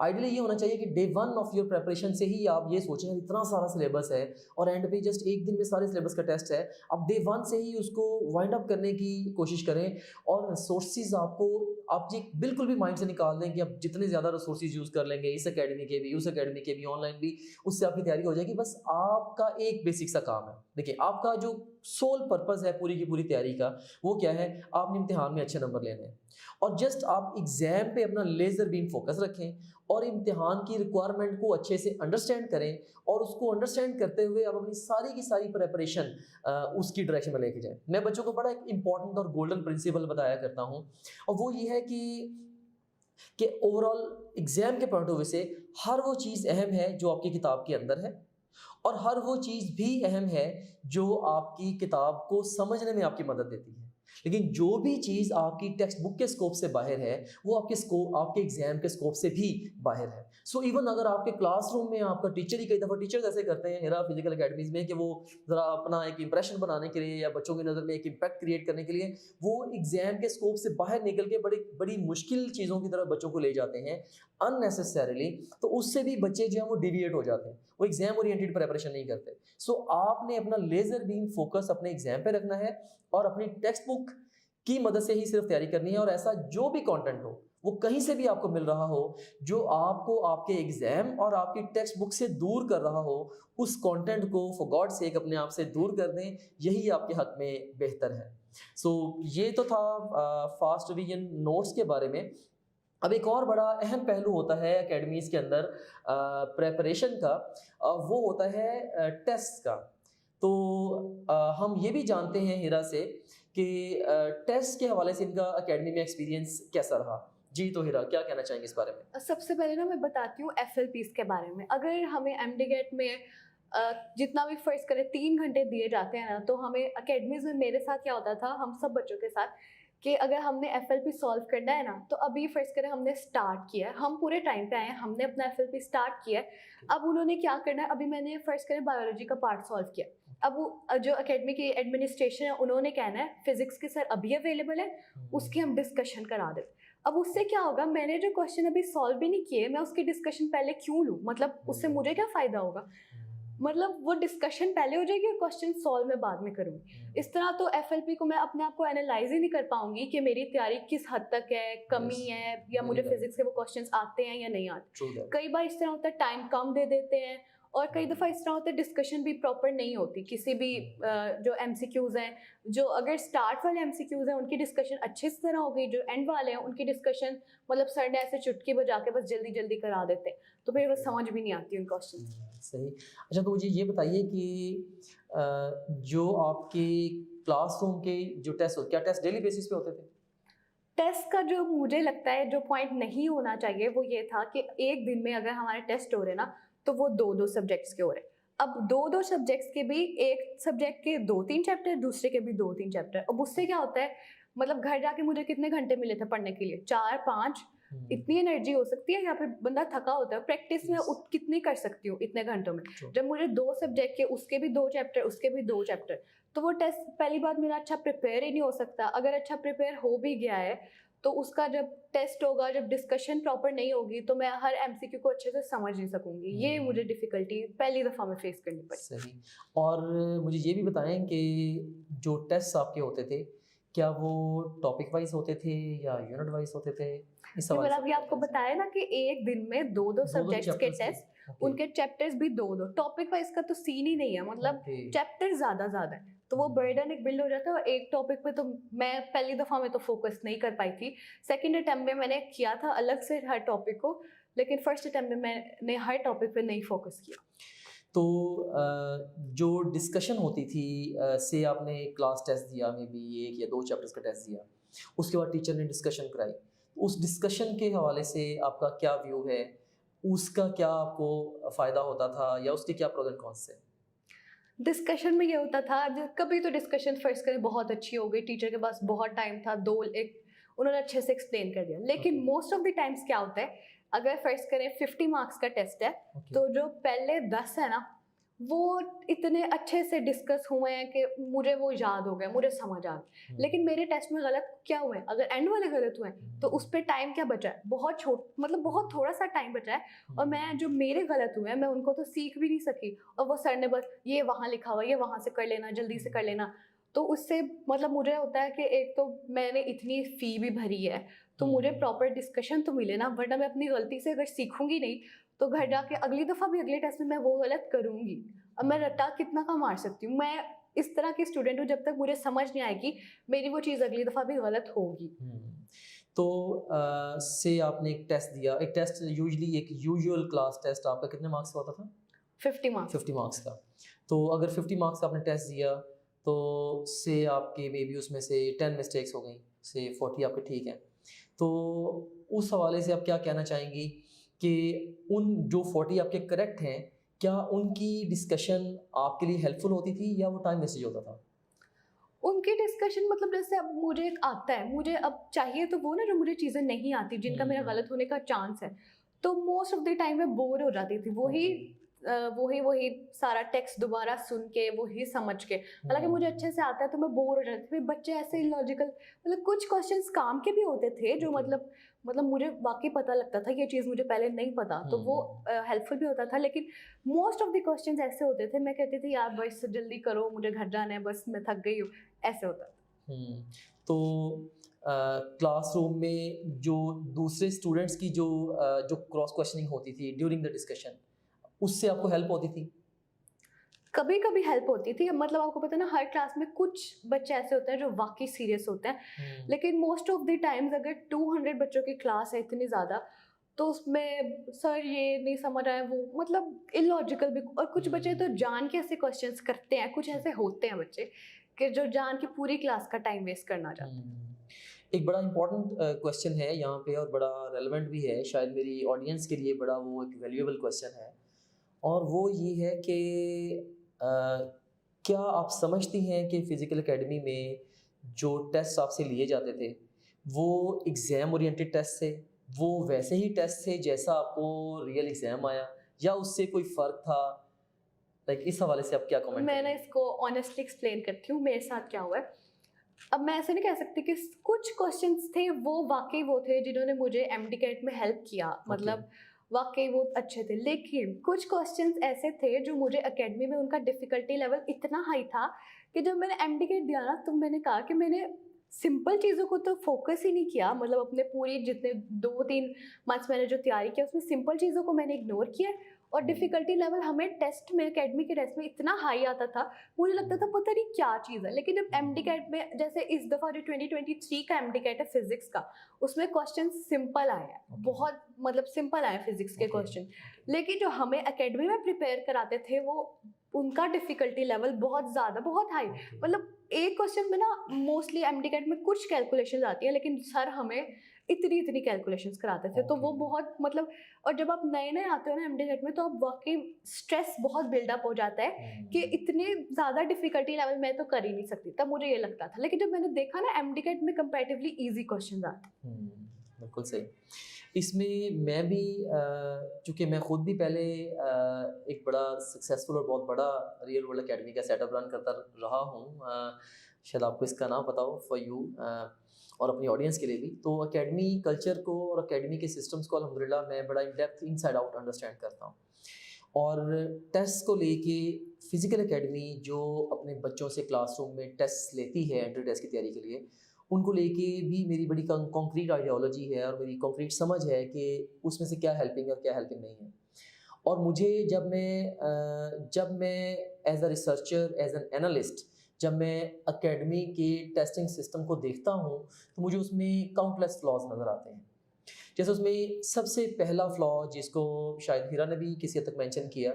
आइडियली ये होना चाहिए कि डे 1 ऑफ योर प्रिपरेशन से ही आप ये सोचें इतना सारा सिलेबस है और एंड पे जस्ट एक दिन में सारे सिलेबस का टेस्ट है। आप डे 1 से ही उसको वाइंड अप करने की कोशिश करें और रिसोर्सेज आप ये बिल्कुल भी माइंड से निकाल दें कि आप जितने ज़्यादा रिसोर्सेज यूज़ कर लेंगे, इस अकेडमी के भी, उस अकेडमी के भी, ऑनलाइन भी, उससे आपकी तैयारी हो जाएगी। बस आपका एक बेसिक सा काम है। देखिए, आपका जो सोल पर्पज़ है पूरी की पूरी तैयारी का, वो क्या है? आपने इम्तिहान में अच्छे नंबर लेने हैं और जस्ट आप एग्ज़ाम पे अपना लेज़र बीम फोकस रखें और इम्तिहान की रिक्वायरमेंट को अच्छे से अंडरस्टैंड करें और उसको अंडरस्टैंड करते हुए आप अपनी सारी की सारी प्रिपरेशन उसकी डायरेक्शन में लेके जाएँ। मैं बच्चों को बड़ा एक इम्पॉर्टेंट और गोल्डन प्रिंसिपल बताया करता हूँ और वो ये है कि ओवरऑल एग्ज़ाम के पॉइंट ऑफ व्यू से हर वो चीज़ अहम है जो आपकी किताब के अंदर है और हर वो चीज़ भी अहम है जो आपकी किताब को समझने में आपकी मदद देती है। लेकिन जो भी चीज़ आपकी टेक्स्ट बुक के स्कोप से बाहर है, वो आपके एग्ज़ाम के स्कोप से भी बाहर है। सो इवन अगर आपके क्लासरूम में आपका टीचर ही कई दफ़ा टीचर्स ऐसे करते हैं हिरा फिज़िकल अकेडमीज़ में कि वो ज़रा अपना एक इंप्रेशन बनाने के लिए या बच्चों की नज़र में एक इम्पैक्ट क्रिएट करने के लिए वो एग्ज़ाम के स्कोप से बाहर निकल के बड़ी मुश्किल चीज़ों की तरफ बच्चों को ले जाते हैं अननेसेसरीली। तो उससे भी बच्चे जो हैं वो डिविएट हो जाते हैं, वो एग्ज़ाम ओरिएंटेड प्रिपरेशन नहीं करते। सो आपने अपना लेज़र बीम फोकस अपने एग्ज़ाम पे रखना है और अपनी टेक्स्ट बुक की मदद से ही सिर्फ तैयारी करनी है और ऐसा जो भी कंटेंट हो वो कहीं से भी आपको मिल रहा हो जो आपको आपके एग्जाम और आपकी टेक्स्ट बुक से दूर कर रहा हो, उस कंटेंट को फॉर गॉड सेक अपने आप से दूर कर दें, यही आपके हक में बेहतर है। सो ये तो था फास्ट रिवीजन नोट्स के बारे में। अब एक और बड़ा अहम पहलू होता है एकेडमीज़ के अंदर प्रेपरेशन का, वो होता है टेस्ट का। तो हम ये भी जानते हैं हिरा से कि टेस्ट के हवाले से इनका एकेडमी में एक्सपीरियंस कैसा रहा। जी, तो हिरा क्या कहना चाहेंगे इस बारे में? सबसे पहले ना मैं बताती हूँ एफएलपीज के बारे में। अगर हमें एमडीगेट में जितना भी फर्ज करें 3 घंटे दिए जाते हैं ना, तो हमें एकेडमीज में मेरे साथ क्या होता था, हम सब बच्चों के साथ, कि अगर हमने एफएलपी सॉल्व करना है ना, तो अभी फर्ज करें हमने स्टार्ट किया है, हम पूरे टाइम पे आए हैं, हमने अपना एफएलपी स्टार्ट किया है। अब उन्होंने क्या करना है, अभी मैंने फर्ज करें बायोलॉजी का पार्ट सॉल्व किया, अब वो जो एकेडमी की एडमिनिस्ट्रेशन है उन्होंने कहना है फिजिक्स के सर अभी अवेलेबल है, उसकी हम डिस्कशन करा दें। अब उससे क्या होगा, मैंने जो क्वेश्चन अभी सॉल्व भी नहीं किए, मैं उसकी डिस्कशन पहले क्यों लूँ? मतलब उससे मुझे क्या फ़ायदा होगा? मतलब वो डिस्कशन पहले हो जाएगी और क्वेश्चन सॉल्व मैं बाद में करूँगी। इस तरह तो एफएलपी को मैं अपने आप को एनालाइज ही नहीं कर पाऊंगी कि मेरी तैयारी किस हद तक है, कमी है, या मुझे फिजिक्स के वो क्वेश्चंस आते हैं या नहीं आते। कई बार इस तरह होता है टाइम कम दे देते हैं और कई दफ़ा इस तरह होता है डिस्कशन भी प्रॉपर नहीं होती। किसी भी जो एमसीक्यूज़ हैं, जो अगर स्टार्ट वाले एमसीक्यूज़ हैं उनकी डिस्कशन अच्छी तरह हो गई, जो एंड वाले हैं उनकी डिस्कशन मतलब सर ने ऐसे चुटकी बजा के बस जल्दी जल्दी करा देते हैं, तो फिर वो समझ भी नहीं आती उन क्वेश्चन। सही। अच्छा, तो मुझे ये बताइए कि जो आपके क्लासरूम के जो टेस्ट क्या टेस्ट डेली बेसिस पे होते थे? टेस्ट का जो मुझे लगता है जो पॉइंट नहीं होना चाहिए वो ये था कि एक दिन में अगर हमारे टेस्ट हो रहे ना, तो वो 2-2 सब्जेक्ट्स के हो रहे। अब 2-2 सब्जेक्ट्स के भी, एक सब्जेक्ट के 2-3 चैप्टर, दूसरे के भी 2-3 चैप्टर। अब उससे क्या होता है, मतलब घर जाके मुझे कितने घंटे मिले थे पढ़ने के लिए? 4-5। इतनी एनर्जी हो सकती है, या फिर बंदा थका होता है, प्रैक्टिस में कितनी कर सकती हूँ इतने घंटों में? जब मुझे 2 सब्जेक्ट के, उसके भी 2 चैप्टर, उसके भी 2 चैप्टर, तो वो टेस्ट पहली बात मेरा अच्छा प्रिपेयर ही नहीं हो सकता। अगर अच्छा प्रिपेयर हो भी गया है तो उसका जब टेस्ट होगा, जब डिस्कशन प्रॉपर नहीं होगी, तो मैं हर एमसीक्यू को अच्छे से समझ नहीं सकूंगी। ये मुझे डिफिकल्टी पहली दफ़ा में फेस करनी पड़ी। सही। और मुझे ये भी बताएं कि जो टेस्ट आपके होते थे, क्या वो टॉपिक वाइज होते थे या यूनिट वाइज होते थे? इस मैंने सवाल अभी आपको बताया ना कि एक दिन में 2-2 सब्जेक्ट्स के टेस्ट, उनके चैप्टर्स भी 2-2। टॉपिक वाइज का तो सीन ही नहीं है, मतलब चैप्टर ज़्यादा है, तो वो बर्डन एक बिल्ड हो जाता है। और एक टॉपिक पे तो मैं पहली दफ़ा में तो फोकस नहीं कर पाई थी। सेकंड अटेम्प्ट में मैंने किया था अलग से हर टॉपिक को, लेकिन फर्स्ट अटेम्प्ट में मैंने हर टॉपिक पे नहीं फोकस किया। तो जो डिस्कशन होती थी, से आपने क्लास टेस्ट दिया, मे बी 1 या 2 चैप्टर्स का टेस्ट दिया, उसके बाद टीचर ने डिस्कशन कराई, उस डिस्कशन के हवाले से आपका क्या व्यू है, उसका क्या आपको फ़ायदा होता था या उसके क्या प्रोज एंड कॉन्स थे? डिस्कशन में ये होता था, कभी तो डिस्कशन फर्स्ट करें बहुत अच्छी हो गई, टीचर के पास बहुत टाइम था, दो एक उन्होंने अच्छे से एक्सप्लेन कर दिया। लेकिन मोस्ट ऑफ द टाइम्स क्या होता है, अगर फर्स्ट करें 50 मार्क्स का टेस्ट है, Okay. तो जो पहले 10 है ना, वो इतने अच्छे से डिस्कस हुए हैं कि मुझे वो याद हो गया, मुझे समझ आ गया। लेकिन मेरे टेस्ट में गलत क्या हुए, अगर एंड वाले गलत हुए तो उस पर टाइम क्या बचा है, बहुत मतलब बहुत थोड़ा सा टाइम बचा है, और मैं जो मेरे गलत हुए हैं मैं उनको तो सीख भी नहीं सकी, और वो सर ने बस ये वहाँ लिखा हुआ, ये वहाँ से कर लेना, जल्दी से कर लेना। तो उससे मतलब मुझे होता है कि एक तो मैंने इतनी फ़ी भी भरी है, तो मुझे प्रॉपर डिस्कशन तो मिले ना, वरना मैं अपनी गलती से अगर सीखूंगी नहीं तो घर जाके अगली दफ़ा भी अगले टेस्ट में मैं वो गलत करूँगी। अब मैं रट्टा कितना का मार सकती हूँ, मैं इस तरह की स्टूडेंट हूँ, जब तक मुझे समझ नहीं आएगी मेरी वो चीज़ अगली दफ़ा भी गलत होगी। तो से आपने एक टेस्ट दिया, एक टेस्ट यूजुअली एक यूजुअल क्लास टेस्ट आपका कितने मार्क्स का होता था? 50 मार्क्स। 50 मार्क्स का। तो अगर 50 मार्क्स का आपने टेस्ट दिया, तो से आपके मे बी उसमें से 10 मिस्टेक्स हो गई, से 40 आपके ठीक हैं। तो उस हवाले से आप क्या कहना चाहेंगी कि उन जो 40 आपके करेक्ट हैं, क्या उनकी डिस्कशन आपके लिए हेल्पफुल होती थी या वो टाइम वेस्टेज होता था? उनकी डिस्कशन मतलब जैसे अब मुझे एक आता है, मुझे अब चाहिए तो वो ना जो मुझे चीज़ें नहीं आती, जिनका मेरा गलत होने का चांस है, तो मोस्ट ऑफ द टाइम मैं बोर हो जाती थी, वही सारा टेक्स्ट दोबारा सुन के वही समझ के। हालांकि मुझे अच्छे से आता है तो मैं बोर हो जाती थी। फिर बच्चे ऐसे इलॉजिकल, मतलब कुछ क्वेश्चंस काम के भी होते थे जो मतलब मुझे वाकई पता लगता था कि ये चीज़ मुझे पहले नहीं पता, तो वो हेल्पफुल भी होता था। लेकिन मोस्ट ऑफ द क्वेश्चंस ऐसे होते थे, मैं कहती थी यार बस जल्दी करो, मुझे घर जाना है, बस मैं थक गई हूँ, ऐसे होता था। तो क्लासरूम में जो दूसरे स्टूडेंट्स की जो क्रॉस क्वेश्चनिंग होती थी ड्यूरिंग द डिस्कशन, उससे आपको हेल्प होती थी? कभी कभी हेल्प होती थी। मतलब आपको पता है ना, हर क्लास में कुछ बच्चे ऐसे होते हैं जो वाकई सीरियस होते हैं, लेकिन मोस्ट ऑफ द टाइम्स अगर 200 बच्चों की क्लास है इतनी ज़्यादा, तो उसमें सर ये नहीं समझ आया, वो मतलब इलॉजिकल भी, और कुछ बच्चे तो जान के ऐसे क्वेश्चंस करते हैं, कुछ ऐसे होते हैं बच्चे कि जो जान के पूरी क्लास का टाइम वेस्ट करना चाहते हैं। एक बड़ा इंपॉर्टेंट क्वेश्चन है यहाँ पे और बड़ा रेलेवेंट भी है, शायद मेरी ऑडियंस के लिए बड़ा वो एक वैल्यूएबल क्वेश्चन है, और वो ये है कि क्या आप समझती हैं कि फ़िज़िकल एकेडमी में जो टेस्ट आपसे लिए जाते थे, वो एग्ज़ाम ओरिएंटेड टेस्ट थे, वो वैसे ही टेस्ट थे जैसा आपको रियल एग्ज़ाम आया, या उससे कोई फ़र्क था? लाइक इस हवाले से आप क्या कमेंट मैं ना करेंगे? इसको ऑनेस्टली एक्सप्लेन करती हूँ मेरे साथ क्या हुआ है। अब मैं ऐसे नहीं कह सकती कि कुछ क्वेश्चंस थे वो वाकई वो थे जिन्होंने मुझे एमडीकेट में हेल्प किया, मतलब वाकई वो अच्छे थे। लेकिन कुछ क्वेश्चंस ऐसे थे जो मुझे एकेडमी में उनका डिफ़िकल्टी लेवल इतना हाई था कि जब मैंने एमडीकेट दिया ना, तो मैंने कहा कि मैंने सिंपल चीज़ों को तो फोकस ही नहीं किया, मतलब अपने पूरी जितने 2-3 मंथ्स मैंने जो तैयारी किया उसमें सिंपल चीज़ों को मैंने इग्नोर किया, और डिफ़िकल्टी लेवल हमें टेस्ट में, एकेडमी के टेस्ट में इतना हाई आता था, मुझे लगता था पता नहीं क्या चीज़ है। लेकिन जब एमडीकेट में, जैसे इस दफ़ा जो 2023 का एमडीकेट है फिज़िक्स का, उसमें क्वेश्चन सिंपल आए हैं, बहुत मतलब सिंपल आए हैं फिज़िक्स के क्वेश्चन। लेकिन जो हमें एकेडमी में प्रिपेयर कराते थे वो, उनका डिफ़िकल्टी लेवल बहुत ज़्यादा, बहुत हाई, मतलब एक क्वेश्चन में ना मोस्टली एमडीकेट में कुछ कैलकुलेशंस आती है, लेकिन सर हमें इतनी कैलकुलेशंस कराते थे, तो वो बहुत मतलब, और जब आप नए आते हो ना एमडीकेट में, तो आप वाकई स्ट्रेस बहुत बिल्डअप हो जाता है कि इतने ज़्यादा डिफ़िकल्टी लेवल मैं तो कर ही नहीं सकती, तब मुझे ये लगता था। लेकिन जब मैंने देखा ना एमडीकेट में कंपैरेटिवली ईजी क्वेश्चंस आते हैं। बिल्कुल सही। इसमें मैं भी चूँकि मैं खुद भी पहले एक बड़ा सक्सेसफुल और बहुत बड़ा रियल वर्ल्ड एकेडमी का सेटअप रन करता रहा हूँ, शायद आपको इसका नाम पता हो, फॉर यू और अपनी ऑडियंस के लिए भी। तो एकेडमी कल्चर को और एकेडमी के सिस्टम्स को अल्हम्दुलिल्लाह मैं बड़ा in depth inside out understand करता हूँ, और टेस्ट को लेके फ़िज़िकल एकेडमी जो अपने बच्चों से क्लासरूम में टेस्ट लेती है एंट्री टेस्ट की तैयारी के लिए, उनको लेके भी मेरी बड़ी कॉन्क्रीट आइडियोलॉजी है और मेरी कॉन्क्रीट समझ है कि उसमें से क्या हेल्पिंग है और क्या हेल्पिंग नहीं है। और मुझे जब मैं as a researcher, as an analyst, जब मैं एकेडमी के टेस्टिंग सिस्टम को देखता हूँ, तो मुझे उसमें काउंटलेस फ्लॉज नज़र आते हैं। जैसे उसमें सबसे पहला फ्लॉ जिसको शायद हीरा ने भी किसी हद तक मेंशन किया,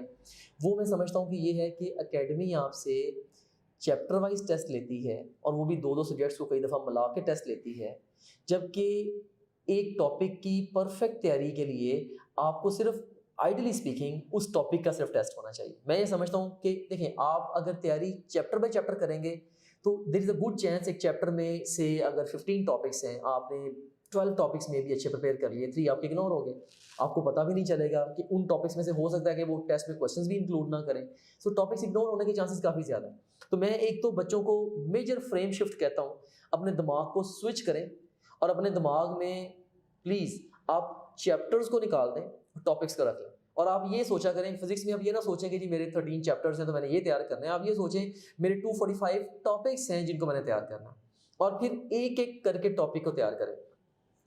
वो मैं समझता हूँ कि ये है कि एकेडमी आपसे चैप्टर वाइज टेस्ट लेती है और वो भी दो दो सब्जेक्ट्स को कई दफ़ा मिला के टेस्ट लेती है, जबकि एक टॉपिक की परफेक्ट तैयारी के लिए आपको सिर्फ आइडियली स्पीकिंग उस टॉपिक का सिर्फ टेस्ट होना चाहिए। मैं ये समझता हूँ कि देखें, आप अगर तैयारी चैप्टर बाय चैप्टर करेंगे तो there is a good chance एक चैप्टर में से अगर 15 टॉपिक्स हैं, आपने 12 टॉपिक्स में भी अच्छे प्रिपेयर कर लिए, 3 आपके इग्नोर हो गए, आपको पता भी नहीं चलेगा कि उन टॉपिक्स में से हो सकता है कि वो टेस्ट में क्वेश्चंस भी इंक्लूड ना करें। सो टॉपिक्स इग्नोर होने के चांसेस काफ़ी ज़्यादा हैं। तो मैं एक तो बच्चों को मेजर फ्रेम शिफ्ट कहता हूँ, अपने दिमाग को स्विच करें और अपने दिमाग में प्लीज़ आप चैप्टर्स को निकाल दें, टॉपिक्स को रख लें। और आप ये सोचा करें, फिजिक्स में आप ये ना सोचें कि जी मेरे 13 चैप्टर्स हैं तो मैंने ये तैयार करने हैं। आप ये सोचें मेरे 245 टॉपिक्स हैं जिनको मैंने तैयार करना है, और फिर एक एक करके टॉपिक को तैयार करें।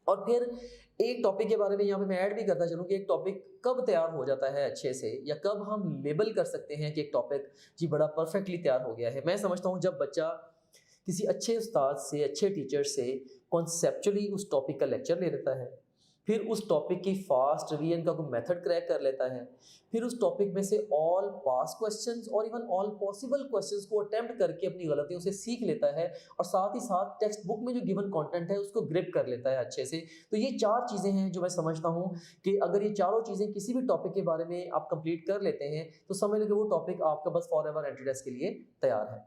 और फिर एक टॉपिक के बारे में यहाँ पे मैं ऐड भी करता चलूँ कि एक टॉपिक कब तैयार हो जाता है अच्छे से, या कब हम लेबल कर सकते हैं कि एक टॉपिक जी बड़ा परफेक्टली तैयार हो गया है। मैं समझता हूँ जब बच्चा किसी अच्छे उस्ताद से, अच्छे टीचर से कॉन्सेप्चुअली उस टॉपिक का लेक्चर ले लेता है, फिर उस टॉपिक की फास्ट रिवीजन का कोई मेथड क्रैक कर लेता है, फिर उस टॉपिक में से ऑल पास क्वेश्चंस और इवन ऑल पॉसिबल क्वेश्चंस को अटेम्प्ट करके अपनी गलतियों से सीख लेता है, और साथ ही साथ टेक्स्ट बुक में जो गिवन कंटेंट है उसको ग्रिप कर लेता है अच्छे से। तो ये 4 चीज़ें हैं जो मैं समझता हूँ कि अगर ये चारों चीज़ें किसी भी टॉपिक के बारे में आप कंप्लीट कर लेते हैं तो समझ लो कि वो टॉपिक आपका बस फॉर एवर एंट्री टेस्ट के लिए तैयार है।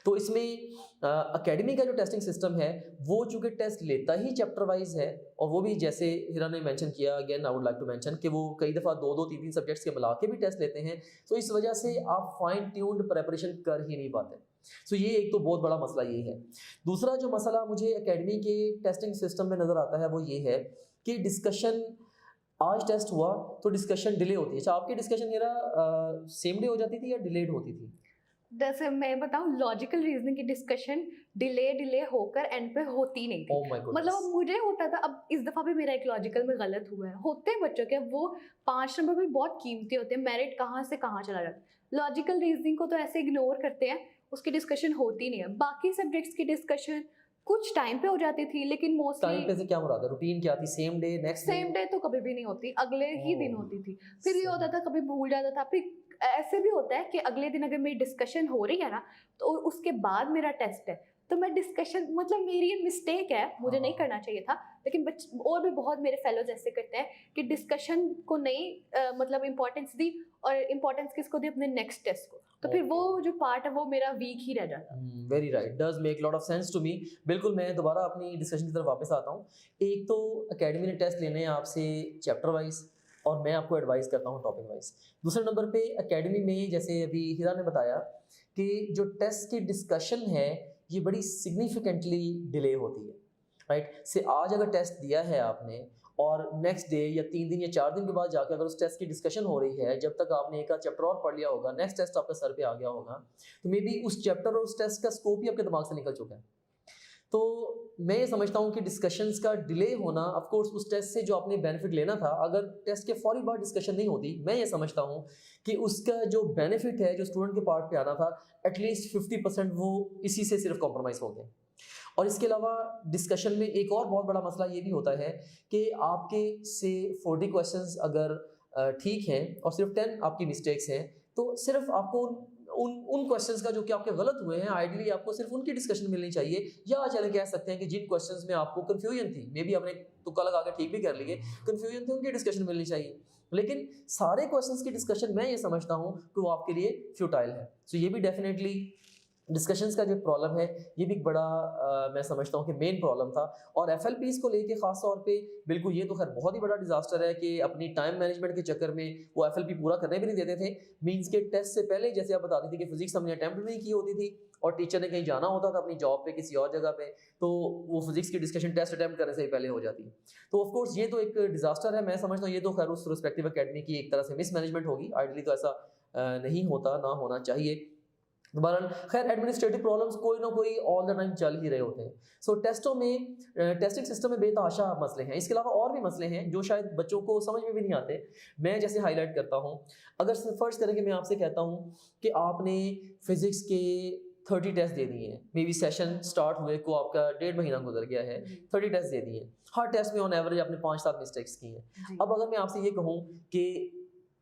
तो इसमें एकेडमी का जो टेस्टिंग सिस्टम है वो चूँकि टेस्ट लेता ही चैप्टर वाइज है, और वो भी जैसे हिरा ने मेंशन किया, again I would like to mention कि वो कई दफ़ा 2-2, 3-3 सब्जेक्ट्स के मिला के भी टेस्ट लेते हैं। तो इस वजह से आप फाइन ट्यून्ड प्रेपरेशन कर ही नहीं पाते। सो ये एक तो बहुत बड़ा मसला ये है। दूसरा जो मसला मुझे एकेडमी के टेस्टिंग सिस्टम में नज़र आता है वो ये है कि डिस्कशन, आज टेस्ट हुआ तो डिस्कशन डिले होती है। अच्छा, आपकी डिस्कशन हिरा सेम डे हो जाती थी या डिलेड होती थी? जैसे मैं बताऊं, लॉजिकल रीजनिंग की डिस्कशन डिले होकर एंड पे होती नहीं थी। Oh my goodness. मतलब मुझे होता था, अब इस दफ़ा भी मेरा एक लॉजिकल में गलत हुआ है। होते हैं बच्चों के, वो 5 नंबर भी बहुत कीमती होते हैं, मेरिट कहाँ से कहाँ चला जाता है। लॉजिकल रीजनिंग को तो ऐसे इग्नोर करते हैं, उसकी डिस्कशन होती नहीं है। बाकी सब्जेक्ट्स की डिस्कशन कुछ टाइम पे हो जाती थी, लेकिन मोस्टली टाइम पे से क्या मुराद है? रूटीन क्या थी? Same day, next same day तो कभी भी नहीं होती, अगले ही दिन होती थी। फिर ये सही। होता था कभी भूल जाता था। फिर ऐसे भी होता है कि अगले दिन अगर मेरी डिस्कशन हो रही है ना, तो उसके बाद मेरा टेस्ट है, तो मैं डिस्कशन, मतलब मेरी ये मिस्टेक है, मुझे नहीं करना चाहिए था, लेकिन और भी बहुत मेरे फेलोज ऐसे करते हैं कि डिस्कशन को नहीं मतलब इंपॉर्टेंस दी, और इंपॉर्टेंस किसको दी? अपने नेक्स्ट टेस्ट को। तो फिर वो जो पार्ट है वो मेरा वीक ही रह जाता है। Very right, does make lot of sense to me. बिल्कुल, मैं दोबारा अपनी डिस्कशन की तरफ वापस आता हूँ। एक तो एकेडमी ने टेस्ट लेने हैं आपसे चैप्टर वाइज, और मैं आपको एडवाइस करता हूँ टॉपिक वाइज। दूसरे नंबर पे एकेडमी में, जैसे अभी हिरा ने बताया कि जो टेस्ट की डिस्कशन है ये बड़ी सिग्निफिकेंटली डिले होती है, राइट। से आज अगर टेस्ट दिया है आपने और नेक्स्ट डे या 3 दिन या 4 दिन के बाद जाकर अगर उस टेस्ट की डिस्कशन हो रही है, जब तक आपने एक चैप्टर और पढ़ लिया होगा, नेक्स्ट टेस्ट आपके सर पे आ गया होगा, तो मे बी उस चैप्टर और उस टेस्ट का स्कोप ही आपके दिमाग से निकल चुका है। तो मैं ये समझता हूँ कि डिस्कशंस का डिले होना, ऑफ कोर्स उस टेस्ट से जो आपने बेनिफिट लेना था, अगर टेस्ट के फौरी बाद डिस्कशन नहीं होती, मैं ये समझता हूँ कि उसका जो बेनिफिट है जो स्टूडेंट के पार्ट पे आना था, एटलीस्ट 50% वो इसी से सिर्फ कॉम्प्रोमाइज़ हो गया। और इसके अलावा डिस्कशन में एक और बहुत बड़ा मसला ये भी होता है कि आपके से 40 क्वेश्चंस अगर ठीक हैं और सिर्फ 10 आपकी मिस्टेक्स हैं, तो सिर्फ आपको उन क्वेश्चंस का जो कि आपके गलत हुए हैं, आइडियली आपको सिर्फ उनकी डिस्कशन मिलनी चाहिए, या चले कह सकते हैं कि जिन क्वेश्चंस में आपको कंफ्यूजन थी, मे बी आपने तुक्का लगा के ठीक भी कर लिए, कंफ्यूजन थी, उनकी डिस्कशन मिलनी चाहिए। लेकिन सारे क्वेश्चंस की डिस्कशन मैं ये समझता हूँ कि वो आपके लिए फ्यूटाइल है। सो ये भी डेफिनेटली डिस्कशंस का जो प्रॉब्लम है, ये भी एक बड़ा मैं समझता हूँ कि मेन प्रॉब्लम था। और एफएलपीज़ को लेके ख़ास तौर पे बिल्कुल, ये तो खैर बहुत ही बड़ा डिजास्टर है कि अपनी टाइम मैनेजमेंट के चक्कर में वो एफएलपी पूरा करने भी नहीं देते थे। मींस के टेस्ट से पहले जैसे आप बताती थी कि फिजिक्स हमने अटैम्प्ट नहीं की होती थी, और टीचर ने कहीं जाना होता था अपनी जॉब पे किसी और जगह पे, तो वो फिजिक्स की डिस्कशन टेस्ट अटैम्प्ट करने से ही पहले हो जाती। तो ऑफ कोर्स ये तो एक डिजास्टर है। मैं समझता हूँ ये तो खैर उस रिस्पेक्टिव अकेडमी की एक तरह से मिसमैनेजमेंट होगी। आइडली तो ऐसा नहीं होता, ना होना चाहिए। दोबारा खैर एडमिनिस्ट्रेटिव प्रॉब्लम्स कोई ना कोई ऑल द टाइम चल ही रहे होते हैं। सो टेस्टों में, टेस्टिंग सिस्टम में बेतहाशा मसले हैं। इसके अलावा और भी मसले हैं जो शायद बच्चों को समझ में भी नहीं आते। मैं जैसे हाईलाइट करता हूँ, अगर फर्स्ट करें कि मैं आपसे कहता हूँ कि आपने फिज़िक्स के 30 टेस्ट दे दिए हैं, मे बी सेशन स्टार्ट हुए को आपका 1.5 महीना गुजर गया है, 30 टेस्ट दे दिए हैं, हर टेस्ट में ऑन एवरेज आपने 5-7 मिस्टेक्स की हैं। अब अगर मैं आपसे ये कहूँ कि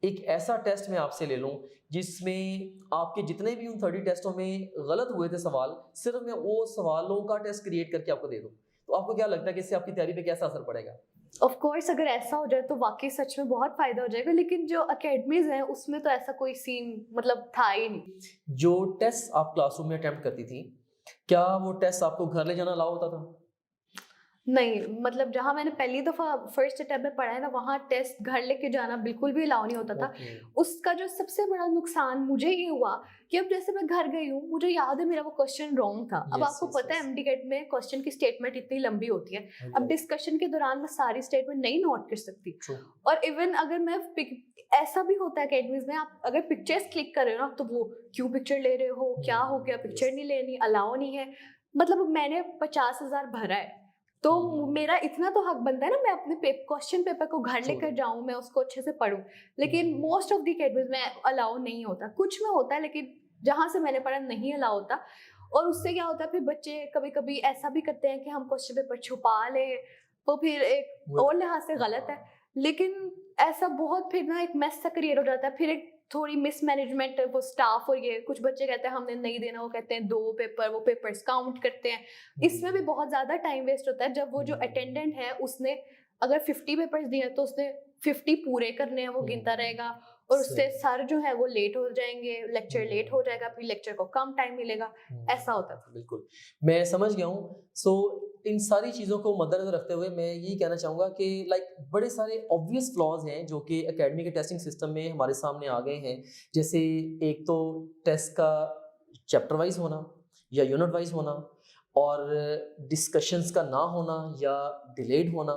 एक ऐसा टेस्ट मैं आपसे ले लूँ जिसमें आपके जितने भी उन 30 टेस्टों में गलत हुए थे सवाल, सिर्फ मैं वो सवालों का टेस्ट क्रिएट करके आपको दे दूँ, तो आपको क्या लगता है कि इससे आपकी तैयारी पे कैसा असर पड़ेगा? ऑफ कोर्स अगर ऐसा हो जाए तो वाकई सच में बहुत फायदा हो जाएगा, लेकिन जो अकेडमीज हैं उसमें तो ऐसा कोई सीन मतलब था ही नहीं। जो टेस्ट आप क्लासरूम में अटेम्प्ट करती थी, क्या वो टेस्ट आपको घर ले जाना अलाउ होता था? नहीं, मतलब जहाँ मैंने पहली दफ़ा फर्स्ट अटेम्प्ट में पढ़ा है ना, वहाँ टेस्ट घर लेके जाना बिल्कुल भी अलाउ नहीं होता था। ओके। उसका जो सबसे बड़ा नुकसान मुझे ये हुआ कि अब जैसे मैं घर गई हूँ, मुझे याद है मेरा वो क्वेश्चन रॉन्ग था। अब Yes, आपको yes, पता है yes. एमडीकेट में क्वेश्चन की स्टेटमेंट इतनी लंबी होती है, अब Right. डिस्कशन के दौरान मैं सारी स्टेटमेंट नहीं नोट कर सकती। True. और इवन अगर मैं ऐसा भी होता है अकेडमीज में, आप अगर पिक्चर्स क्लिक कर रहे हो ना, तो वो क्यों पिक्चर ले रहे हो, क्या हो गया, पिक्चर Yes. नहीं लेनी, अलाउ नहीं है। मतलब मैंने 50,000 भरा है, तो मेरा इतना तो हक बनता है ना, मैं अपने क्वेश्चन पेपर को घर लेकर जाऊं, मैं उसको अच्छे से पढूं। लेकिन मोस्ट ऑफ द अकेडमीज में अलाउ नहीं होता, कुछ में होता है, लेकिन जहां से मैंने पढ़ा नहीं अलाउ होता। और उससे क्या होता है, फिर बच्चे कभी कभी ऐसा भी करते हैं कि हम क्वेश्चन पेपर छुपा लें, तो फिर एक और लिहाज से गलत है। लेकिन ऐसा बहुत फिर ना एक मेस सा क्रिएट हो जाता है, फिर एक थोड़ी मिसमैनेजमेंट, वो स्टाफ और ये कुछ बच्चे कहते हैं हमने नहीं देना, वो कहते हैं 2 पेपर, वो पेपर्स काउंट करते हैं। इसमें भी बहुत ज़्यादा टाइम वेस्ट होता है। जब वो जो अटेंडेंट है उसने अगर 50 पेपर्स दिए हैं तो उसने 50 पूरे करने हैं, वो गिनता रहेगा, और उससे सर जो है वो लेट हो जाएंगे, लेक्चर लेट हो जाएगा, फिर लेक्चर को कम टाइम मिलेगा, ऐसा होता था। बिल्कुल, मैं समझ गया हूँ। सो इन सारी चीज़ों को मद्देनजर रखते हुए मैं यही कहना चाहूँगा कि लाइक बड़े सारे ऑब्वियस फ्लॉज हैं जो कि एकेडमी के टेस्टिंग सिस्टम में हमारे सामने आ गए हैं। जैसे एक तो टेस्ट का चैप्टर वाइज होना या यूनिट वाइज होना, और डिस्कशंस का ना होना या डिलेड होना,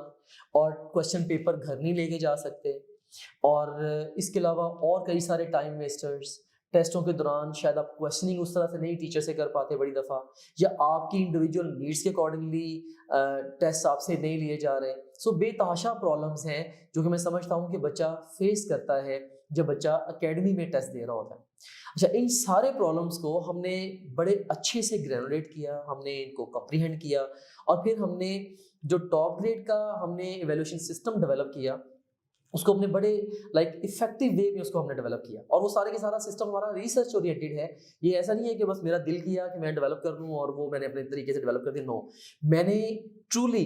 और क्वेश्चन पेपर घर नहीं लेके जा सकते, और इसके अलावा और कई सारे टाइम वेस्टर्स। टेस्टों के दौरान शायद आप क्वेश्चनिंग उस तरह से नहीं टीचर से कर पाते बड़ी दफ़ा, या आपकी इंडिविजुअल नीड्स के अकॉर्डिंगली टेस्ट आपसे नहीं लिए जा रहे। सो बेतहाशा प्रॉब्लम्स हैं जो कि मैं समझता हूँ कि बच्चा फेस करता है जब बच्चा एकेडमी में टेस्ट दे रहा होता है। अच्छा, इन सारे प्रॉब्लम्स को हमने बड़े अच्छे से ग्रेनुलेट किया, हमने इनको कॉम्प्रीहेंड किया, और फिर हमने जो टॉप ग्रेड का हमने इवैल्यूएशन सिस्टम डेवलप किया, उसको अपने बड़े लाइक इफेक्टिव वे में उसको हमने डेवलप किया। और वो सारे के सारा सिस्टम हमारा रिसर्च ओरिएंटेड है। ये ऐसा नहीं है कि बस मेरा दिल किया कि मैं डेवलप कर लूँ और वो मैंने अपने तरीके से डेवलप कर दिया। नो, मैंने ट्रूली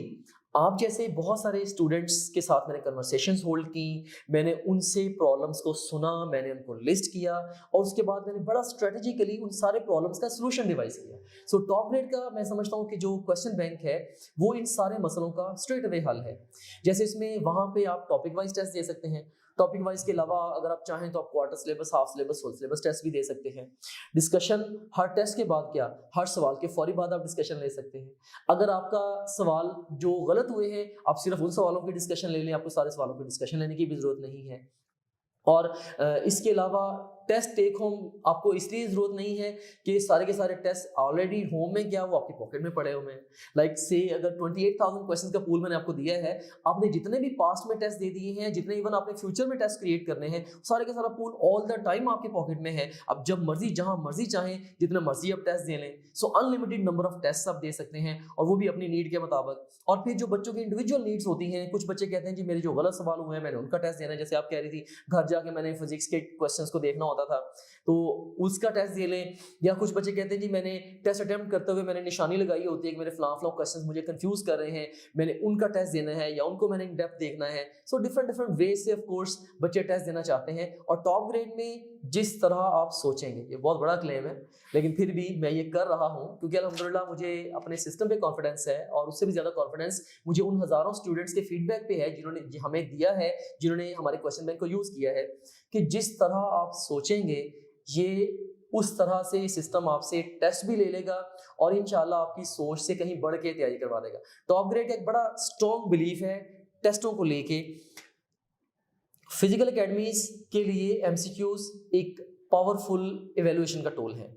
आप जैसे बहुत सारे स्टूडेंट्स के साथ मैंने कन्वर्सेशंस होल्ड की, मैंने उनसे प्रॉब्लम्स को सुना, मैंने उनको लिस्ट किया, और उसके बाद मैंने बड़ा स्ट्रेटेजिकली उन सारे प्रॉब्लम्स का सलूशन डिवाइस किया। सो टॉप ग्रेड का मैं समझता हूँ कि जो क्वेश्चन बैंक है वो इन सारे मसलों का स्ट्रेट अवे हल है। जैसे इसमें वहाँ पे आप टॉपिक वाइज टेस्ट दे सकते हैं, टॉपिक वाइज के अलावा अगर आप चाहें तो आप quarter syllabus, half syllabus, full syllabus test भी दे सकते हैं। डिस्कशन हर टेस्ट के बाद, क्या हर सवाल के फौरी बाद आप डिस्कशन ले सकते हैं। अगर आपका सवाल जो गलत हुए हैं आप सिर्फ उन सवालों की डिस्कशन ले लें, आपको सारे सवालों की डिस्कशन लेने की भी जरूरत नहीं है। और इसके अलावा टेस्ट टेक होम आपको इसलिए ज़रूरत नहीं है कि सारे के सारे टेस्ट ऑलरेडी होम में क्या वो आपकी पॉकेट में पड़े हुए हैं। लाइक से अगर 28,000 क्वेश्चन का पूल मैंने आपको दिया है, आपने जितने भी पास्ट में टेस्ट दे दिए हैं, जितने इवन आपने फ्यूचर में टेस्ट क्रिएट करने हैं, सारे का सारा पूल ऑल द टाइम आपके पॉकेट में है। अब जब मर्जी जहां मर्जी चाहें जितना मर्जी आप टेस्ट दे लें। सो अनलिमिटेड नंबर ऑफ टेस्ट आप दे सकते हैं, और वो भी अपनी नीड के मुताबिक। और फिर जो बच्चों की इंडिविजुअल नीड्स होती हैं, कुछ बच्चे कहते हैं जी मेरे जो गलत सवाल हुए हैं मैंने उनका टेस्ट देना है। जैसे आप कह रही थी घर जाके मैंने फिजिक्स के क्वेश्चंस को देखना होता था, तो उसका टेस्ट दे लें। या कुछ बच्चे कहते हैं जी मैंने टेस्ट अटेम्प्ट करते हुए मैंने निशानी लगाई होती है कि मेरे फलां क्वेश्चंस मुझे कंफ्यूज कर रहे हैं, मैंने उनका टेस्ट देना है या उनको मैंने इन डेप्थ देखना है। सो डिफरेंट वेज से ऑफ कोर्स बच्चे टेस्ट देना चाहते हैं। और टॉप ग्रेड में जिस तरह आप सोचेंगे, ये बहुत बड़ा क्लेम है लेकिन फिर भी मैं ये कर रहा हूँ क्योंकि अल्हम्दुलिल्लाह मुझे अपने सिस्टम पे कॉन्फिडेंस है, और उससे भी ज़्यादा कॉन्फिडेंस मुझे उन हज़ारों स्टूडेंट्स के फीडबैक पे है जिन्होंने हमें दिया है, जिन्होंने हमारे क्वेश्चन बैंक को यूज़ किया है, कि जिस तरह आप सोचेंगे ये उस तरह से सिस्टम आपसे टेस्ट भी ले लेगा और इंशाल्लाह आपकी सोच से कहीं बढ़ के तैयारी करवा देगा। टॉप ग्रेड का एक बड़ा स्ट्रॉन्ग बिलीफ है टेस्टों को लेके। फिजिकल एकेडमीज के लिए एमसीक्यूज एक पावरफुल इवैल्यूएशन का टूल है,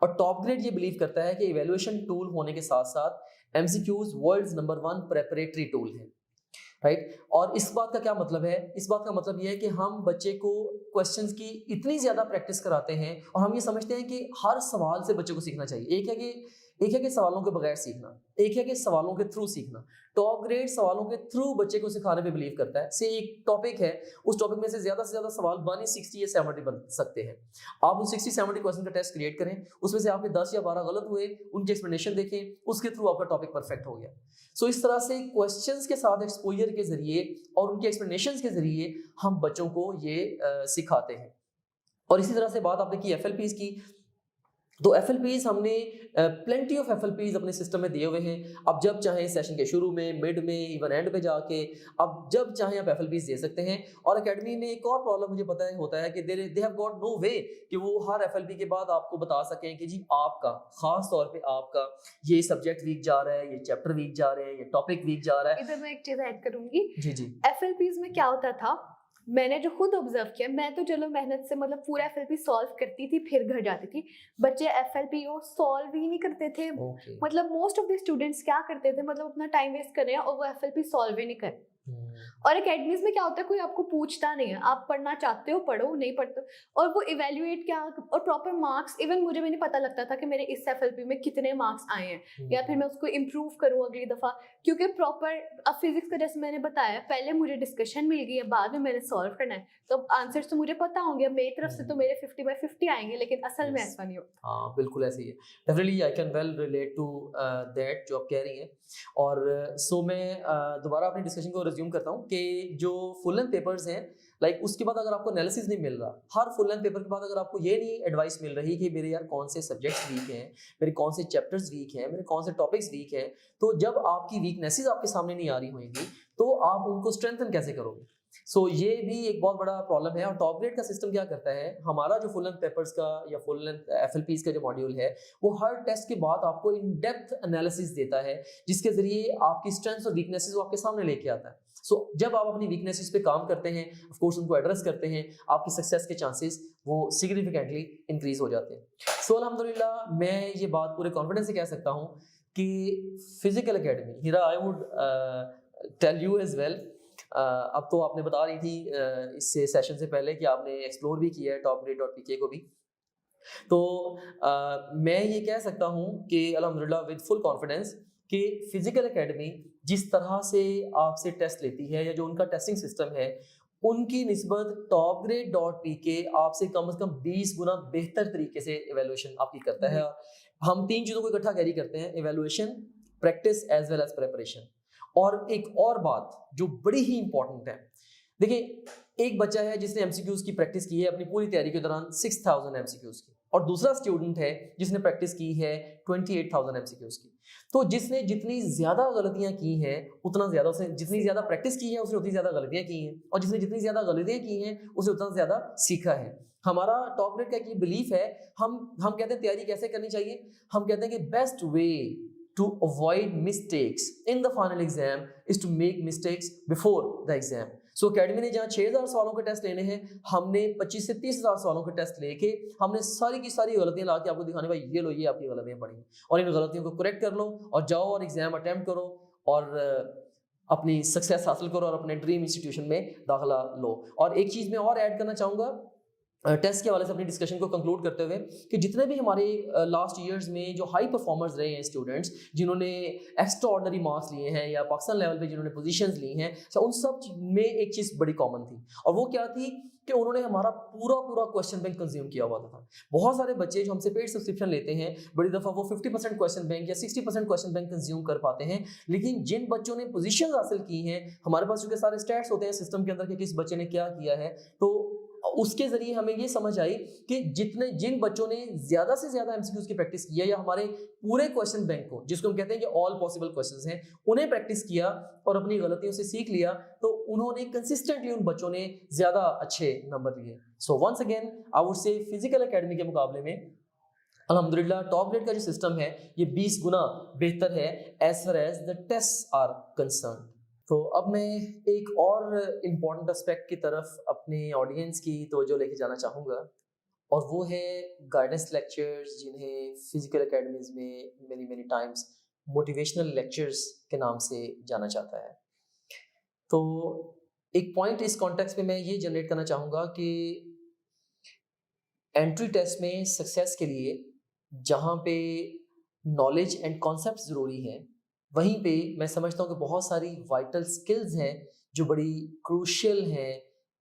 और टॉप ग्रेड ये बिलीव करता है कि इवैल्यूएशन टूल होने के साथ साथ MCQs world's number 1 preparatory tool है। राइट। और इस बात का क्या मतलब है? इस बात का मतलब ये है कि हम बच्चे को क्वेश्चंस की इतनी ज़्यादा प्रैक्टिस कराते हैं और हम ये समझते हैं कि हर सवाल से बच्चे को सीखना चाहिए। एक है कि सवालों के बगैर सीखना, एक है कि सवालों के थ्रू सीखना। टॉप ग्रेड सवालों के थ्रू बच्चे को सिखाने पे बिलीव करता है। से एक टॉपिक है, उस टॉपिक में से ज़्यादा सवाल बन ही 60 या 70 बन सकते हैं। आप उन 60-70 क्वेश्चन का टेस्ट क्रिएट करें, उसमें से आपके 10 या 12 गलत हुए, उनकी एक्सप्लेनेशन देखें, उसके थ्रू आपका टॉपिक परफेक्ट हो गया। सो इस तरह से क्वेश्चंस के साथ एक्सपोजर के जरिए और उनके एक्सप्लेनेशंस के जरिए हम बच्चों को ये सिखाते हैं। और इसी तरह से बात आपने की एफएलपीज की, तो एफएलपीज हमने प्लेंटी ऑफ एफएलपीज अपने सिस्टम में दिए हुए हैं। अब जब चाहें सेशन के शुरू में, मिड में, इवन एंड पे जाके अब जब चाहें आप एफएलपीज दे सकते हैं। और एकेडमी में एक और प्रॉब्लम मुझे पता है होता है कि दे हैव गॉट नो वे कि वो हर एफएलपी के बाद आपको बता सकें कि जी आपका खास तौर पे आपका ये सब्जेक्ट वीक जा रहा है, ये चैप्टर वीक जा रहे हैं, ये टॉपिक वीक जा रहा है। इधर मैं एक चीज ऐड करूंगी। जी एफएलपीज में क्या होता था, मैंने जो खुद ऑब्जर्व किया, मैं तो चलो मेहनत से मतलब पूरा एफएलपी सॉल्व करती थी फिर घर जाती थी, बच्चे एफएलपी को सॉल्व ही नहीं करते थे। मतलब मोस्ट ऑफ द स्टूडेंट्स क्या करते थे, मतलब अपना टाइम वेस्ट कर रहे हैं और वो एफएलपी सॉल्व ही नहीं कर। और एकेडमीज में क्या होता है, कोई आपको पूछता नहीं है, आप पढ़ना चाहते हो पढ़ो, नहीं पढ़ते, और वो इवेल्युएट क्या और प्रॉपर मार्क्स, इवन मुझे भी नहीं पता लगता था कि मेरे इस एफएलपी में कितने मार्क्स आए हैं या फिर मैं उसको इम्प्रूव करूँ अगली दफा, क्योंकि प्रॉपर अब फिजिक्स का जैसे मैंने बताया, पहले मुझे डिस्कशन मिल गई है, बाद में मैंने सॉल्व करना है, तो आंसर्स तो मुझे पता होंगे, मेरी तरफ से तो मेरे 50/50 आएंगे, लेकिन असल में ऐसा नहीं होता। हाँ बिल्कुल ऐसे ही है। Definitely I can well relate to that जो आप कह रही हैं। और सो मैं दोबारा अपनी डिस्कशन को रिज्यूम करता हूँ कि जो फुल लेंथ पेपर्स हैं, लाइक उसके बाद अगर आपको एनालिसिस नहीं मिल रहा, हर फुल लेंथ पेपर के बाद अगर आपको ये नहीं एडवाइस मिल रही कि मेरे यार कौन से सब्जेक्ट्स वीक हैं, मेरे कौन से चैप्टर्स वीक हैं, मेरे कौन से टॉपिक्स वीक हैं, तो जब आपकी वीकनेसेस आपके सामने नहीं आ रही होंगी तो आप उनको स्ट्रेंथन कैसे करोगे? सो ये भी एक बहुत बड़ा प्रॉब्लम है। और टॉप ग्रेड का सिस्टम क्या करता है, हमारा जो फुल लेंथ पेपर्स का या फुल लेंथ एफएलपीज का जो मॉड्यूल है, वो हर टेस्ट के बाद आपको इन डेप्थ एनालिसिस देता है, जिसके जरिए आपकी स्ट्रेंथ्स और वीकनेसेस वो आपके सामने लेके आता है। सो जब आप अपनी वीकनेसेस पे काम करते हैं, ऑफ कोर्स उनको एड्रेस करते हैं, आपकी सक्सेस के चांसेस वो सिग्निफिकेंटली इंक्रीज हो जाते हैं। सो अल्हम्दुलिल्लाह मैं ये बात पूरे कॉन्फिडेंस से कह सकता हूँ कि physical academy, Hira I would tell you as well, अब तो आपने बता रही थी इससे सेशन से पहले कि आपने एक्सप्लोर भी किया है topgrade.pk को भी, तो मैं ये कह सकता हूँ कि अल्हम्दुलिल्लाह विद फुल कॉन्फिडेंस कि फिजिकल एकेडमी जिस तरह से आपसे टेस्ट लेती है या जो उनका टेस्टिंग सिस्टम है, उनकी निस्बत topgrade.pk आपसे कम से कम 20 गुना बेहतर तरीके से एवेल्युएशन आपकी करता है। हम 3 चीज़ों को इकट्ठा कैरी करते हैं, evaluation, practice as well as preparation. और एक और बात जो बड़ी ही इंपॉर्टेंट है, देखिए एक बच्चा है जिसने एमसीक्यूज की प्रैक्टिस की है अपनी पूरी तैयारी के दौरान 6000 एमसीक्यूज की, और दूसरा स्टूडेंट है जिसने प्रैक्टिस की है 28000 एमसीक्यूज की। तो जिसने जितनी ज्यादा गलतियां की हैं उतना ज्यादा, उसने जितनी ज्यादा प्रैक्टिस की है उसने उतनी ज्यादा गलतियां की हैं, और जिसने जितनी ज्यादा गलतियां की हैं उसने उतना ज्यादा सीखा है। हमारा टॉप ग्रेड का एक बिलीफ है, हम कहते हैं तैयारी कैसे करनी चाहिए, हम कहते हैं कि best way to avoid mistakes in the final exam is to make mistakes before the exam. So academy ने जहाँ 6000 सवालों के टेस्ट लेने हैं, हमने 25 से 30,000 सवालों के टेस्ट लेके हमने सारी की सारी गलतियां ला के आपको दिखाने, भाई ये लो, ये आपकी गलतियां पड़ी और इन गलतियों को करेक्ट कर लो और जाओ और एग्जाम अटेम्प्ट करो और अपनी सक्सेस हासिल करो और अपने ड्रीम इंस्टीट्यूशन में दाखिला लो। और एक चीज़ मैं और ऐड करना चाहूँगा टेस्ट के हवाले से अपनी डिस्कशन को कंक्लूड करते हुए, कि जितने भी हमारे लास्ट ईयर्स में जो हाई परफॉर्मर्स रहे हैं स्टूडेंट्स, जिन्होंने एक्स्ट्रा ऑर्डिनरी मार्क्स लिए हैं या पाकिस्तान लेवल पे जिन्होंने पोजीशंस ली हैं, तो उन सब में एक चीज़ बड़ी कॉमन थी, और वो क्या थी कि उन्होंने हमारा पूरा क्वेश्चन बैंक कंज्यूम किया हुआ था। बहुत सारे बच्चे जो हमसे पेड सब्सक्रिप्शन लेते हैं, बड़ी दफ़ा वो 50% क्वेश्चन बैंक या 60% क्वेश्चन बैंक कंज्यूम कर पाते हैं, लेकिन जिन बच्चों ने पोजीशन हासिल की हैं, हमारे पास चूँकि सारे स्टैट्स होते हैं सिस्टम के अंदर कि किस बच्चे ने क्या किया है, तो उसके जरिए हमें ये समझ आई कि जिन बच्चों ने ज्यादा से ज्यादा एमसीक्यूज की प्रैक्टिस किया या हमारे पूरे क्वेश्चन बैंक को, जिसको हम कहते हैं कि ऑल पॉसिबल क्वेश्चंस हैं, उन्हें प्रैक्टिस किया और अपनी गलतियों से सीख लिया, तो उन्होंने कंसिस्टेंटली उन बच्चों ने ज्यादा अच्छे नंबर लिए। So once again I would say physical academy के मुकाबले में अल्हम्दुलिल्लाह टॉप ग्रेड का जो सिस्टम है ये 20 गुना बेहतर है as far as the test are concern. तो अब मैं एक और इम्पॉर्टेंट एस्पेक्ट की तरफ अपने ऑडियंस की तवज्जो लेके जाना चाहूँगा, और वो है गाइडेंस लेक्चर्स, जिन्हें फिजिकल एकेडमीज में मेनी टाइम्स मोटिवेशनल लेक्चर्स के नाम से जाना जाता है। तो एक पॉइंट इस कॉन्टेक्स्ट में मैं ये जनरेट करना चाहूँगा कि एंट्री टेस्ट में सक्सेस के लिए जहाँ पे नॉलेज एंड कॉन्सेप्ट ज़रूरी हैं, वहीं पे मैं समझता हूँ कि बहुत सारी वाइटल स्किल्स हैं जो बड़ी क्रूशियल हैं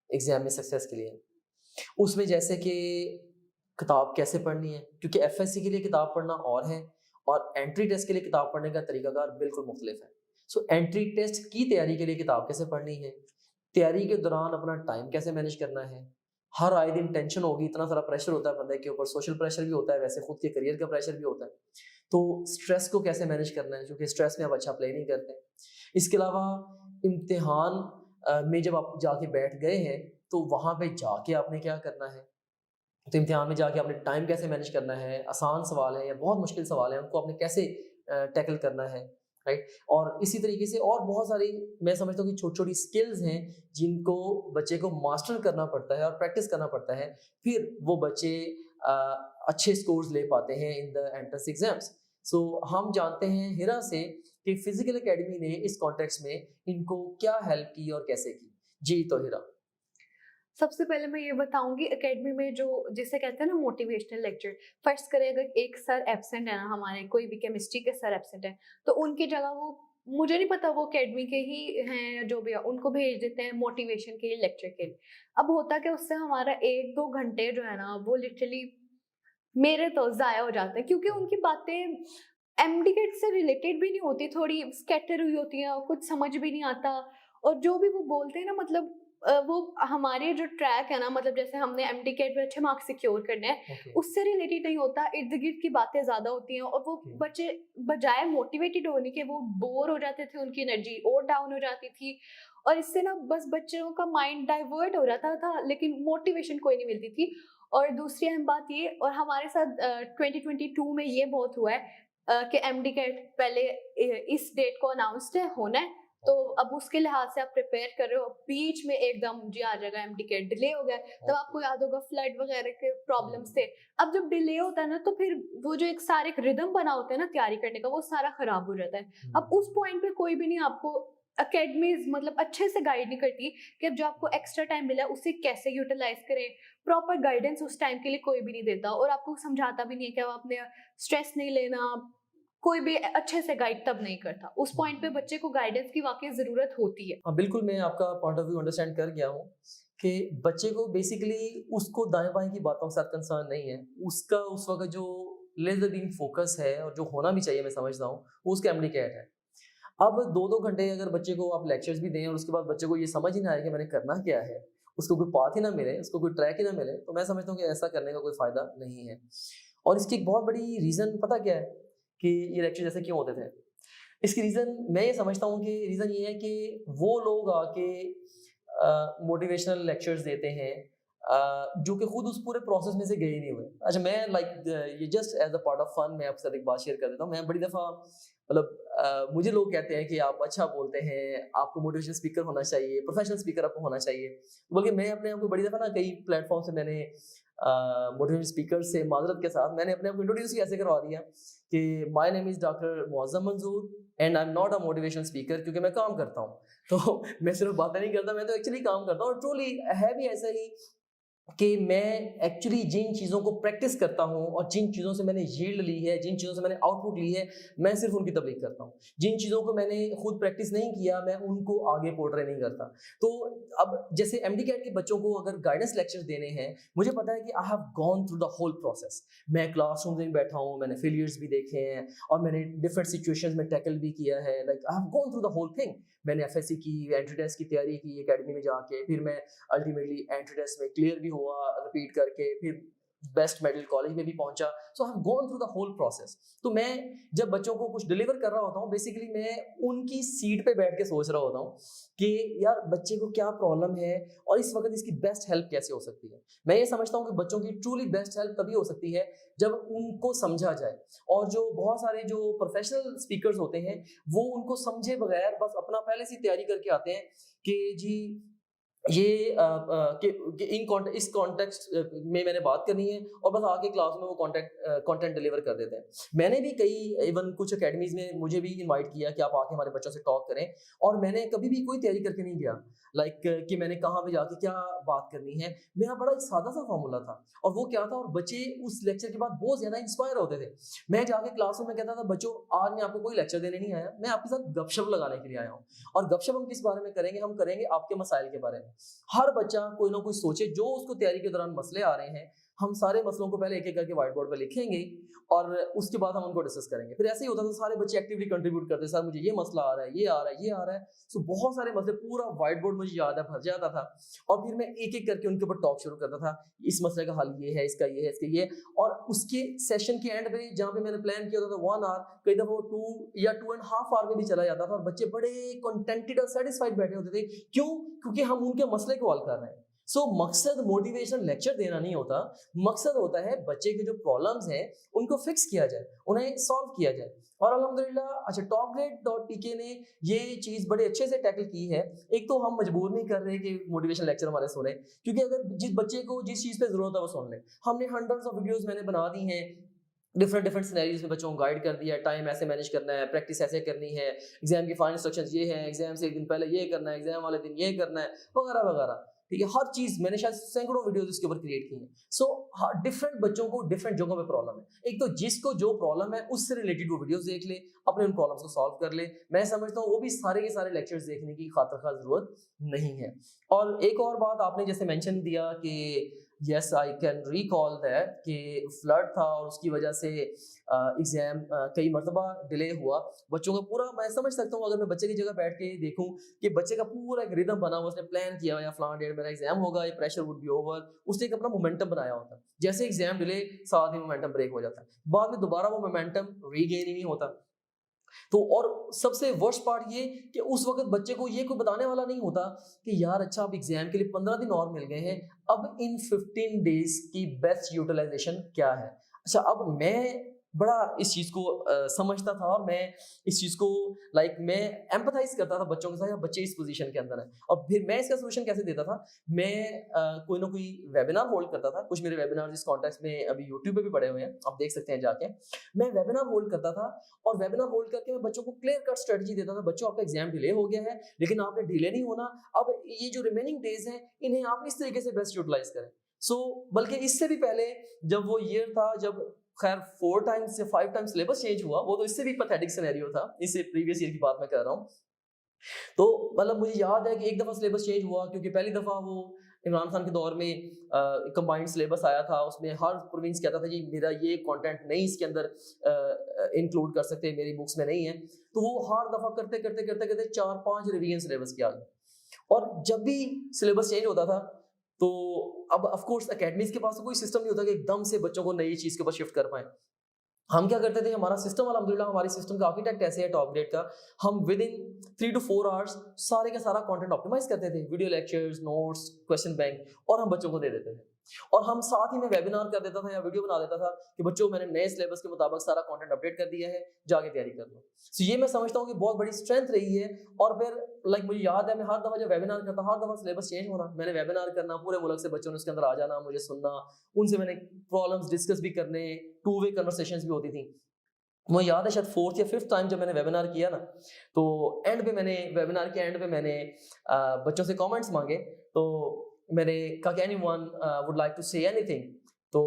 एग्ज़ाम में सक्सेस के लिए। उसमें जैसे कि किताब कैसे पढ़नी है, क्योंकि एफएससी के लिए किताब पढ़ना और है और एंट्री टेस्ट के लिए किताब पढ़ने का तरीकाकार बिल्कुल मुख्तलिफ है। सो एंट्री टेस्ट की तैयारी के लिए किताब कैसे पढ़नी है, तैयारी के दौरान अपना टाइम कैसे मैनेज करना है, हर आए दिन टेंशन होगी, इतना सारा प्रेशर होता है बंदे के ऊपर, सोशल प्रेशर भी होता है, वैसे खुद के करियर का प्रेशर भी होता है। तो स्ट्रेस को कैसे मैनेज करना है, क्योंकि स्ट्रेस में आप अच्छा प्ले नहीं करते। इसके अलावा इम्तिहान में जब आप जाके बैठ गए हैं, तो वहाँ पे जाके आपने क्या करना है, तो इम्तिहान में जाके आपने टाइम कैसे मैनेज करना है, आसान सवाल है या बहुत मुश्किल सवाल है, उनको आपने कैसे टैकल करना है, राइट। और इसी तरीके से और बहुत सारी मैं समझता हूँ कि छोटी-छोटी स्किल्स हैं जिनको बच्चे को मास्टर करना पड़ता है और प्रैक्टिस करना पड़ता है, फिर वो बच्चे अ, अच्छे स्कोर्स ले पाते हैं इन द एंट्रेंस एग्जाम्स। सो हम जानते हैं हिरा से कि फिजिकल एकेडमी ने इस कॉन्टेक्स्ट में इनको क्या हेल्प की और कैसे की। जी, तो हिरा। सबसे पहले मैं ये बताऊंगी एकेडमी में जो जिसे कहते हैं ना मोटिवेशनल लेक्चर, फर्स्ट करें अगर एक सर एब्सेंट है ना, हमारे कोई भी केमिस्ट्री के सर एब्सेंट है, तो उनकी जगह वो, मुझे नहीं पता वो एकेडमी के ही हैं या जो भी है, उनको भेज देते हैं मोटिवेशन के लिए, लेक्चर के लिए। अब होता क्या, उससे हमारा 1-2 घंटे जो है ना वो लिटरली मेरे तो ज़ाया हो जाते हैं, क्योंकि उनकी बातें एमडीकेट से रिलेटेड भी नहीं होती, थोड़ी स्कैटर हुई होती हैं और कुछ समझ भी नहीं आता। और जो भी वो बोलते हैं ना, मतलब वो हमारे जो ट्रैक है ना, मतलब जैसे हमने एमडीकेट में अच्छे मार्क्स सिक्योर करने हैं, ओके, उससे रिलेटेड नहीं होता, इर्द गिर्द की बातें ज़्यादा होती हैं और वो ओके। बच्चे बजाय मोटिवेटेड होने के वो बोर हो जाते थे, उनकी एनर्जी और डाउन हो जाती थी। और इससे ना बस बच्चों का माइंड डाइवर्ट हो जाता था, लेकिन मोटिवेशन कोई नहीं मिलती थी। और दूसरी अहम बात ये, और हमारे साथ 2022 में ये बहुत हुआ है कि एमडी कैट पहले इस डेट को अनाउंस्ड है, होना है, तो अब उसके लिहाज से आप प्रिपेयर कर रहे हो, बीच में एकदम जी आ जाएगा एमडी कैट, डिले हो गया, तब आपको याद होगा फ्लड वगैरह के प्रॉब्लम्स थे। अब जब डिले होता है ना, तो फिर वो जो एक सारे एक रिदम बना होता है ना तैयारी करने का, वो सारा खराब हो जाता है। अब उस पॉइंट पे कोई भी नहीं आपको, अकेडमीज मतलब अच्छे से गाइड नहीं करती कि अब जो आपको एक्स्ट्रा टाइम मिला है उसे कैसे यूटिलाइज करें। प्रॉपर गाइडेंस उस टाइम के लिए कोई भी नहीं देता और आपको समझाता भी नहीं है कि अब आपने स्ट्रेस नहीं लेना, कोई भी अच्छे से गाइड तब नहीं करता। उस पॉइंट पे बच्चे को गाइडेंस की वाकई ज़रूरत होती है। हाँ, बिल्कुल मैं आपका पॉइंट ऑफ व्यू अंडरस्टैंड कर गया हूँ कि बच्चे को बेसिकली उसको दाएँ-बाएँ की बातों के साथ कंसर्न नहीं है। उसका उस वक़्त जो लेज़र बीम फ़ोकस है और जो होना भी चाहिए मैं समझता हूँ, वो उसका एमडी-कैट है। अब 2-2 घंटे अगर बच्चे को आप लेक्चर्स भी दें और उसके बाद बच्चे को ये समझ ही ना आए कि मैंने करना क्या है, उसको कोई पाथ ही ना मिले, उसको कोई ट्रैक ही ना मिले, तो मैं समझता हूँ कि ऐसा करने का कोई फ़ायदा नहीं है। और इसकी एक बहुत बड़ी रीज़न पता क्या है कि ये लेक्चर जैसे क्यों होते थे? इसकी रीज़न मैं ये समझता हूँ कि रीज़न ये है कि वो लोग आके मोटिवेशनल लेक्चर्स देते हैं जो कि खुद उस पूरे प्रोसेस में से गए ही नहीं हुए। अच्छा मैं ये just as a part of fun मैं आपके साथ एक बात शेयर कर देता हूँ। मैं बड़ी दफ़ा मतलब मुझे लोग कहते हैं कि आप अच्छा बोलते हैं, आपको मोटिवेशनल स्पीकर होना चाहिए, प्रोफेशनल स्पीकर आपको होना चाहिए। बल्कि मैं अपने आप को बड़ी दफ़ा ना कई प्लेटफ़ॉर्म से मैंने मोटिवेशनल स्पीकर से माज़रत के साथ मैंने अपने आप को इंट्रोड्यूस ही ऐसे करवा दिया कि my name is doctor Muazzam Manzoor and I am not a motivational speaker, क्योंकि मैं काम करता हूँ। तो मैं सिर्फ बातें नहीं करता, मैं तो एक्चुअली काम करता हूँ और ट्रूली है भी ऐसा ही कि मैं एक्चुअली जिन चीज़ों को प्रैक्टिस करता हूँ और जिन चीज़ों से मैंने यील्ड ली है, जिन चीज़ों से मैंने आउटपुट ली है, मैं सिर्फ उनकी तबलीग करता हूँ। जिन चीज़ों को मैंने खुद प्रैक्टिस नहीं किया, मैं उनको आगे पोर्ट्रे नहीं करता। तो अब जैसे एमडी कैट के बच्चों को अगर गाइडेंस लेक्चर्स देने हैं, मुझे पता है कि I have gone through the whole process. मैं क्लासरूम में भी बैठा हूँ, मैंने फेलियर्स भी देखे हैं और मैंने डिफरेंट सिचुएशंस में टैकल भी किया है। Like I have gone through the whole thing. मैंने एफएससी की, एंट्री टेस्ट की तैयारी की एकेडमी में जाके, फिर मैं अल्टीमेटली एंट्री टेस्ट में क्लियर भी हुआ रिपीट करके, फिर बेस्ट मेडल कॉलेज में भी पहुंचा। So I have gone through the whole process. तो मैं जब बच्चों को कुछ डिलीवर कर रहा होता हूँ, बेसिकली मैं उनकी सीट पे बैठ के सोच रहा होता हूँ कि यार बच्चे को क्या प्रॉब्लम है और इस वक्त इसकी बेस्ट हेल्प कैसे हो सकती है। मैं ये समझता हूँ कि बच्चों की ट्रूली बेस्ट हेल्प तभी हो सकती है जब उनको समझा जाए। और जो बहुत सारे जो प्रोफेशनल स्पीकर्स होते हैं वो उनको समझे बगैर बस अपना पहले से तैयारी करके आते हैं कि जी ये इस कॉन्टेक्स्ट में मैंने बात करनी है और बस आके क्लास में वो कंटेंट डिलीवर कर देते हैं। मैंने भी कई इवन कुछ एकेडमीज में मुझे भी इनवाइट किया कि आप आके हमारे बच्चों से टॉक करें, और मैंने कभी भी कोई तैयारी करके नहीं गया कि मैंने कहाँ पे जाके क्या बात करनी है। मेरा बड़ा एक सादा सा फॉर्मूला था और वो क्या था, और बच्चे उस लेक्चर के बाद बहुत ज्यादा इंस्पायर होते थे। मैं जाके क्लासरूम में कहता था, बच्चों आज मैं आपको कोई लेक्चर देने नहीं आया, मैं आपके साथ गपशप लगाने के लिए आया हूँ। और गपशप हम किस बारे में करेंगे? हम करेंगे आपके मसाइल के बारे में। हर बच्चा कोई ना कोई सोचे जो उसको तैयारी के दौरान मसले आ रहे हैं, हम सारे मसलों को पहले एक एक करके व्हाइट बोर्ड पर लिखेंगे और उसके बाद हम उनको डिस्कस करेंगे। फिर ऐसे ही होता था, सारे बच्चे एक्टिवली कंट्रीब्यूट करते, सर मुझे ये मसला आ रहा है, ये आ रहा है, ये आ रहा है। सो बहुत सारे मसले, पूरा व्हाइट बोर्ड मुझे याद है भर जाता था, और फिर मैं एक एक करके उनके ऊपर टॉक शुरू करता था। इस मसले का हल ये है, इसका ये है, इसका ये है। और उसके सेशन के एंड में जहाँ पे मैंने प्लान किया था 1 आवर, कई दफा वो 2 या 2.5 आवर में भी चला जाता था, और बच्चे बड़े कंटेंटेड और सेटिस्फाइड बैठे होते थे। क्यों? क्योंकि हम उनके मसले को हल कर रहे हैं। मकसद मोटिवेशनल लेक्चर देना नहीं होता, मकसद होता है बच्चे के जो प्रॉब्लम्स हैं उनको फिक्स किया जाए, उन्हें सॉल्व किया जाए। और अल्हम्दुलिल्लाह अच्छा topgrade.pk ने ये चीज बड़े अच्छे से टैकल की है। एक तो हम मजबूर नहीं कर रहे कि मोटिवेशनल लेक्चर हमारे सुने, क्योंकि अगर जिस बच्चे को जिस चीज पे जरूरत है वो सुन ले। हमने हंड्रेड्स ऑफ वीडियोस मैंने बना दी हैं, डिफरेंट सिनेरियोज में बच्चों को गाइड कर दिया है, टाइम ऐसे मैनेज करना है, प्रैक्टिस ऐसे करनी है, एग्जाम की फाइनल इंस्ट्रक्शंस ये हैं, एग्जाम से एक दिन पहले ये करना है, एग्जाम वाले दिन ये करना है, वगैरह वगैरह। ठीक है, हर चीज मैंने शायद सैकड़ों वीडियोस इसके ऊपर क्रिएट की हैं। डिफरेंट बच्चों को डिफरेंट जगहों पे प्रॉब्लम है। एक तो जिसको जो प्रॉब्लम है उससे रिलेटेड वो वीडियोस देख ले, अपने उन प्रॉब्लम्स को सॉल्व कर ले। मैं समझता हूँ वो भी सारे के सारे लेक्चर्स देखने की खातिर खास जरूरत नहीं है। और एक और बात आपने जैसे मेंशन दिया कि yes I can recall that कि फ्लड था और उसकी वजह से एग्जाम कई मरतबा डिले हुआ बच्चों का पूरा। मैं समझ सकता हूँ अगर मैं बच्चे की जगह बैठ के देखूं कि बच्चे का पूरा एक रिदम बना हुआ, उसने प्लान किया या फलाना डेट मेरा एग्जाम होगा, ये प्रेशर वुड बी ओवर, उसने एक अपना मोमेंटम बनाया होता। जैसे एग्जाम डिले, साथ ही मोमेंटम ब्रेक हो जाता है, बाद में दोबारा वो मोमेंटम रीगेन ही नहीं होता। तो और सबसे वर्स्ट पार्ट ये कि उस वक्त बच्चे को ये कोई बताने वाला नहीं होता कि यार अच्छा अब एग्जाम के लिए 15 दिन और मिल गए हैं, अब इन 15 डेज की बेस्ट यूटिलाइजेशन क्या है। अच्छा, अब मैं बड़ा इस चीज को समझता था, और मैं इस चीज को मैं एम्पथाइज करता था बच्चों के साथ, या बच्चे इस पोजीशन के अंदर है। और फिर मैं इसका सोल्यूशन कैसे देता था, मैं कोई ना कोई वेबिनार होल्ड करता था। कुछ मेरे वेबिनार इस कॉन्टेक्स्ट में अभी यूट्यूब पे भी पड़े हुए हैं, आप देख सकते हैं जाके। मैं वेबिनार होल्ड करता था, और वेबिनार होल्ड करके मैं बच्चों को क्लियर कट स्ट्रेटजी देता था, बच्चों आपका एग्जाम डिले हो गया है, लेकिन आपने डिले नहीं होना, अब ये जो रिमेनिंग डेज हैं इन्हें आप इस तरीके से बेस्ट यूटिलाइज करें। बल्कि इससे भी पहले जब वो ईयर था, जब खैर 4 टाइम्स या 5 टाइम्स सिलेबस चेंज हुआ, वो तो इससे भी पैथेटिक सिनेरियो था, इससे प्रीवियस ईयर की बात मैं कर रहा हूँ। तो मतलब मुझे याद है कि एक दफा सिलेबस चेंज हुआ, क्योंकि पहली दफा वो इमरान खान के दौर में कंबाइंड सिलेबस आया था, उसमें हर प्रोविंस कहता था जी मेरा ये कंटेंट नहीं इसके अंदर इंक्लूड कर सकते, मेरी बुक्स में नहीं है। तो वो हर दफा करते करते करते करते 4-5 रिवीजन सिलेबस किया गया। और जब भी सिलेबस चेंज होता था, तो अब ऑफ कोर्स एकेडमीज के पास तो कोई सिस्टम नहीं होता कि एकदम से बच्चों को नई चीज के ऊपर शिफ्ट कर पाए। हम क्या करते थे, हमारा सिस्टम अल्हम्दुलिल्लाह, हमारे सिस्टम का आर्किटेक्ट ऐसे है टॉप ग्रेड का, हम विद इन 3 to 4 आवर्स सारे का सारा कंटेंट ऑप्टिमाइज करते थे, video lectures, notes, question bank, और हम बच्चों को दे देते थे। और हम साथ ही में वेबिनार कर देता था या वीडियो बना देता था कि बच्चों मैंने नए सिलेबस के मुताबिक सारा कंटेंट अपडेट कर दिया है, जाके तैयारी कर लो। ये मैं समझता हूँ कि बहुत बड़ी स्ट्रेंथ रही है। और फिर मुझे याद है, मैं हर दफा जब वेबिनार करता, हर दफा सिलेबस चेंज होना, मैंने वेबिनार करना, पूरे मुल्क से बच्चों ने उसके अंदर आ जाना, मुझे सुनना, उनसे मैंने प्रॉब्लम्स डिस्कस भी करने, 2-वे कन्वर्सेशंस भी होती थी। मुझे याद है शायद 4th या 5th टाइम जब मैंने वेबिनार किया ना, तो वेबिनार के एंड पे मैंने बच्चों से कमेंट्स मांगे। तो मैंने कहा कि anyone would like to say anything. तो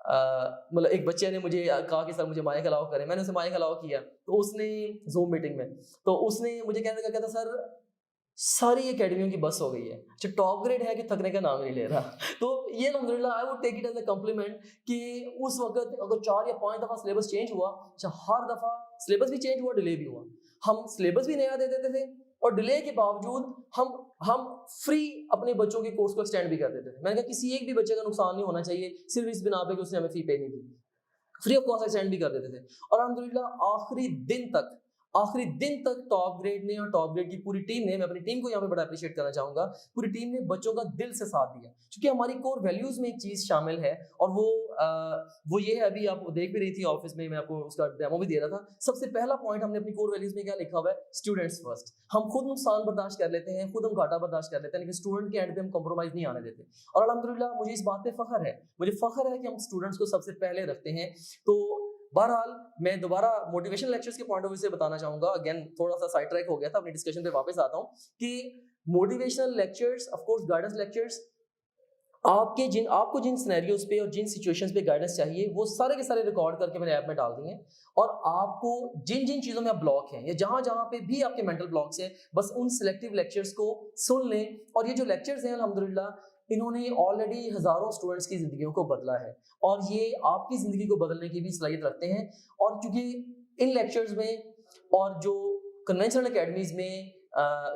मतलब एक बच्चे ने मुझे कहा कि सर मुझे माइक अलाउ करें, मैंने उसे माइक अलाउ किया। तो उसने जूम मीटिंग में, तो उसने मुझे कहने लगा, कहता सर सारी एकेडमियों की बस हो गई है, अच्छा टॉप ग्रेड है कि थकने का नाम नहीं ले रहा। तो ये अल्हम्दुलिल्लाह I would take it as a compliment कि उस वक्त अगर 4 या 5 दफा सिलेबस चेंज हुआ, अच्छा हर दफा सिलेबस भी चेंज हुआ, डिले भी हुआ, हम सिलेबस भी नया दे देते थे, और डिले के बावजूद हम फ्री अपने बच्चों के कोर्स को एक्सटेंड भी कर देते थे। मैंने कहा किसी एक भी बच्चे का नुकसान नहीं होना चाहिए सिर्फ इस बिना पे कि उसने हमें फी पे नहीं की, फ्री ऑफ कॉस्ट एक्सटेंड भी कर देते थे। और अल्हम्दुलिल्लाह आखिरी दिन तक आखिरी दिन तक टॉप ग्रेड ने और टॉप ग्रेड की पूरी टीम ने, मैं अपनी टीम को यहाँ पे बड़ा अप्रिशिएट करना चाहूँगा, पूरी टीम ने बच्चों का दिल से साथ दिया, क्योंकि हमारी कोर वैल्यूज़ में एक चीज़ शामिल है और वो ये है, अभी आप देख भी रही थी ऑफिस में, मैं आपको उसका डेमो भी दे रहा था। सबसे पहला पॉइंट हमने अपनी कोर वैल्यूज़ में क्या लिखा हुआ है? Students first. हम खुद नुकसान बर्दाश्त कर लेते हैं, खुद हम घाटा बर्दाश्त कर लेते हैं, लेकिन स्टूडेंट के एंड पे हम कॉम्प्रोमाइज़ नहीं आने देते और अल्हम्दुलिल्लाह मुझे इस बात पे फ़ख्र है। मुझे फ़ख्र है कि हम स्टूडेंट्स को सबसे पहले रखते हैं। तो बहरहाल मैं दोबारा मोटिवेशनल लेक्चर्स के पॉइंट ऑफ व्यू से बताना चाहूँगा, अगेन थोड़ा-सा साइड ट्रैक हो गया था, अपनी डिस्कशन पे वापस आता हूँ कि motivational lectures, of course guidance lectures, आपको जिन सिनेरियोज़ पे और जिन सिचुएशंस पे गाइडेंस चाहिए, वो सारे के सारे रिकॉर्ड करके मैंने ऐप में डाल दिए हैं और आपको जिन-जिन चीज़ों में आप ब्लॉक हैं या जहाँ-जहाँ पे भी आपके मेंटल ब्लॉक्स हैं, बस उन सिलेक्टिव लेक्चर्स को सुन लें। और ये जो लेक्चर्स हैं अल्हम्दुलिल्लाह, इन्होंने ऑलरेडी हज़ारों स्टूडेंट्स की ज़िंदगियों को बदला है और ये आपकी ज़िंदगी को बदलने की भी सलाहियत रखते हैं। और चूँकि इन लेक्चर्स में और जो कन्वेंशनल अकेडमीज़ में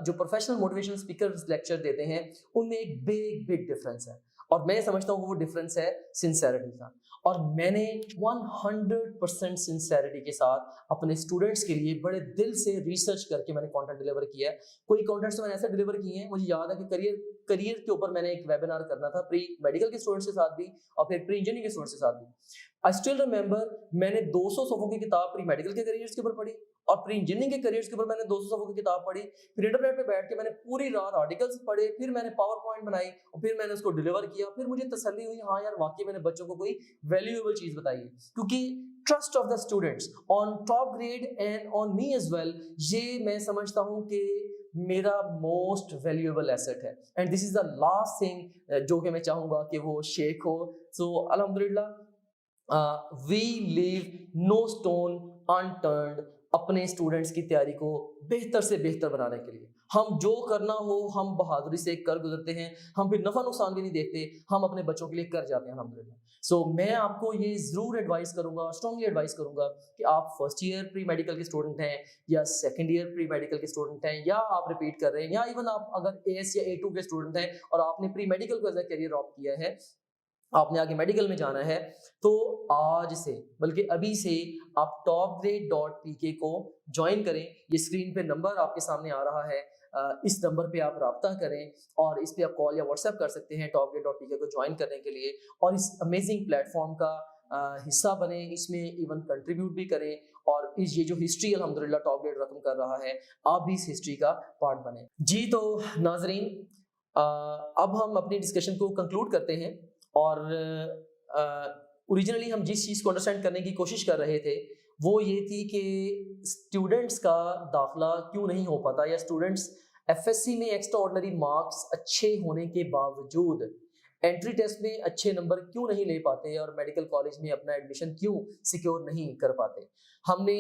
जो प्रोफेशनल मोटिवेशनल स्पीकर्स लेक्चर देते हैं, उनमें एक बिग डिफरेंस है और मैं समझता हूँ वो डिफरेंस है सिंसेरिटी का। और मैंने 100% सिंसेरिटी के साथ अपने स्टूडेंट्स के लिए बड़े दिल से रिसर्च करके मैंने कंटेंट डिलीवर किया है। कोई कंटेंट्स तो मैंने ऐसे डिलीवर किए हैं, मुझे याद है कि करियर के ऊपर मैंने एक वेबिनार करना था, प्री मेडिकल के स्टूडेंट्स के साथ भी और फिर प्री इंजीनियरिंग के स्टूडेंट्स के साथ भी। आई स्टिल रिमेंबर, मैंने 200 सफ़ों की किताब प्री मेडिकल के करियर्स के ऊपर पढ़ी और प्री इंजीनियरिंग के करियर्स के ऊपर मैंने 200 सफ़ों की किताब पढ़ी। फिर इंटरनेट पे बैठ के मैंने पूरी रात आर्टिकल्स पढ़े, फिर मैंने पावर पॉइंट बनाई और फिर मैंने उसको डिलीवर किया। फिर मुझे तसल्ली हुई, हाँ यार वाकई मैंने बच्चों को कोई वैल्यूएबल चीज़ बताई है, क्योंकि trust of the students on top grade and on me as well, ये मैं समझता हूँ कि मेरा मोस्ट वैल्यूएबल एसेट है। And this is the last thing जो कि मैं चाहूँगा कि वो शेक हो। सो अल्हम्दुलिल्लाह we leave no stone unturned अपने स्टूडेंट्स की तैयारी को बेहतर से बेहतर बनाने के लिए। हम जो करना हो हम बहादुरी से कर गुजरते हैं, हम फिर नफ़ा नुकसान भी नहीं देखते, हम अपने बच्चों के लिए कर जाते हैं अल्हम्दुलिल्लाह। सो मैं आपको ये ज़रूर एडवाइस करूँगा, स्ट्रांगली एडवाइस करूँगा कि आप फर्स्ट ईयर प्री मेडिकल के स्टूडेंट हैं या सेकंड ईयर प्री मेडिकल के स्टूडेंट हैं या आप रिपीट कर रहे हैं या इवन आप अगर एएस या A2 के स्टूडेंट हैं और आपने प्री मेडिकल को एज अ करियर ऑप्ट किया है, आपने आगे मेडिकल में जाना है, तो आज से बल्कि अभी से आप topgrade.pk को ज्वाइन करें। ये स्क्रीन पे नंबर आपके सामने आ रहा है, इस नंबर पे आप राब्ता करें और इस पे आप कॉल या व्हाट्सएप कर सकते हैं topgrade.pk को ज्वाइन करने के लिए और इस अमेजिंग प्लेटफॉर्म का हिस्सा बने, इसमें इवन कंट्रीब्यूट भी करें और ये जो हिस्ट्री अल्हम्दुलिल्लाह टॉप ग्रेड रकम कर रहा है, आप भी इस हिस्ट्री का पार्ट बने। जी तो नाजरीन, अब हम अपनी डिस्कशन को कंक्लूड करते हैं और ओरिजिनली हम जिस चीज़ को अंडरस्टैंड करने की कोशिश कर रहे थे वो ये थी कि स्टूडेंट्स का दाखिला क्यों नहीं हो पाता या स्टूडेंट्स एफएससी में एक्स्ट्रा ऑर्डिनरी मार्क्स अच्छे होने के बावजूद एंट्री टेस्ट में अच्छे नंबर क्यों नहीं ले पाते और मेडिकल कॉलेज में अपना एडमिशन क्यों सिक्योर नहीं कर पाते। हमने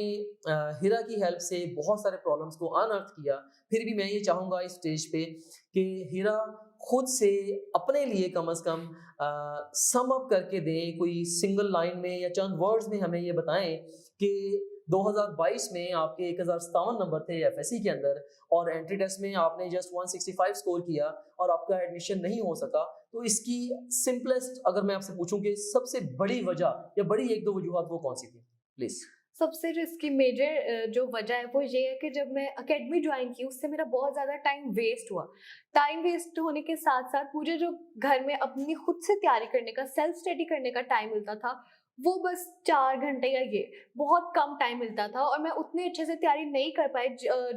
हिरा की हेल्प से बहुत सारे प्रॉब्लम्स को अनअर्थ किया। फिर भी मैं ये चाहूँगा इस स्टेज पे कि हिरा खुद से अपने लिए कम से कम सम अप करके दें, कोई सिंगल लाइन में या चंद वर्ड्स में हमें ये बताएं कि 2022 में आपके 1057 नंबर थे एफएससी के अंदर और एंट्री टेस्ट में आपने जस्ट 165 स्कोर किया और आपका एडमिशन नहीं हो सका। तो इसकी सिंपलेस्ट अगर मैं आपसे पूछूं कि सबसे बड़ी वजह या बड़ी एक दो वजूहत वो कौन सी थी प्लीज? सबसे इसकी मेजर जो वजह है वो ये है कि जब मैं एकेडमी ज्वाइन की उससे मेरा बहुत ज़्यादा टाइम वेस्ट हुआ। टाइम वेस्ट होने के साथ साथ मुझे जो घर में अपनी खुद से तैयारी करने का, सेल्फ स्टडी करने का टाइम मिलता था वो बस 4 घंटे या ये बहुत कम टाइम मिलता था और मैं उतने अच्छे से तैयारी नहीं कर पाई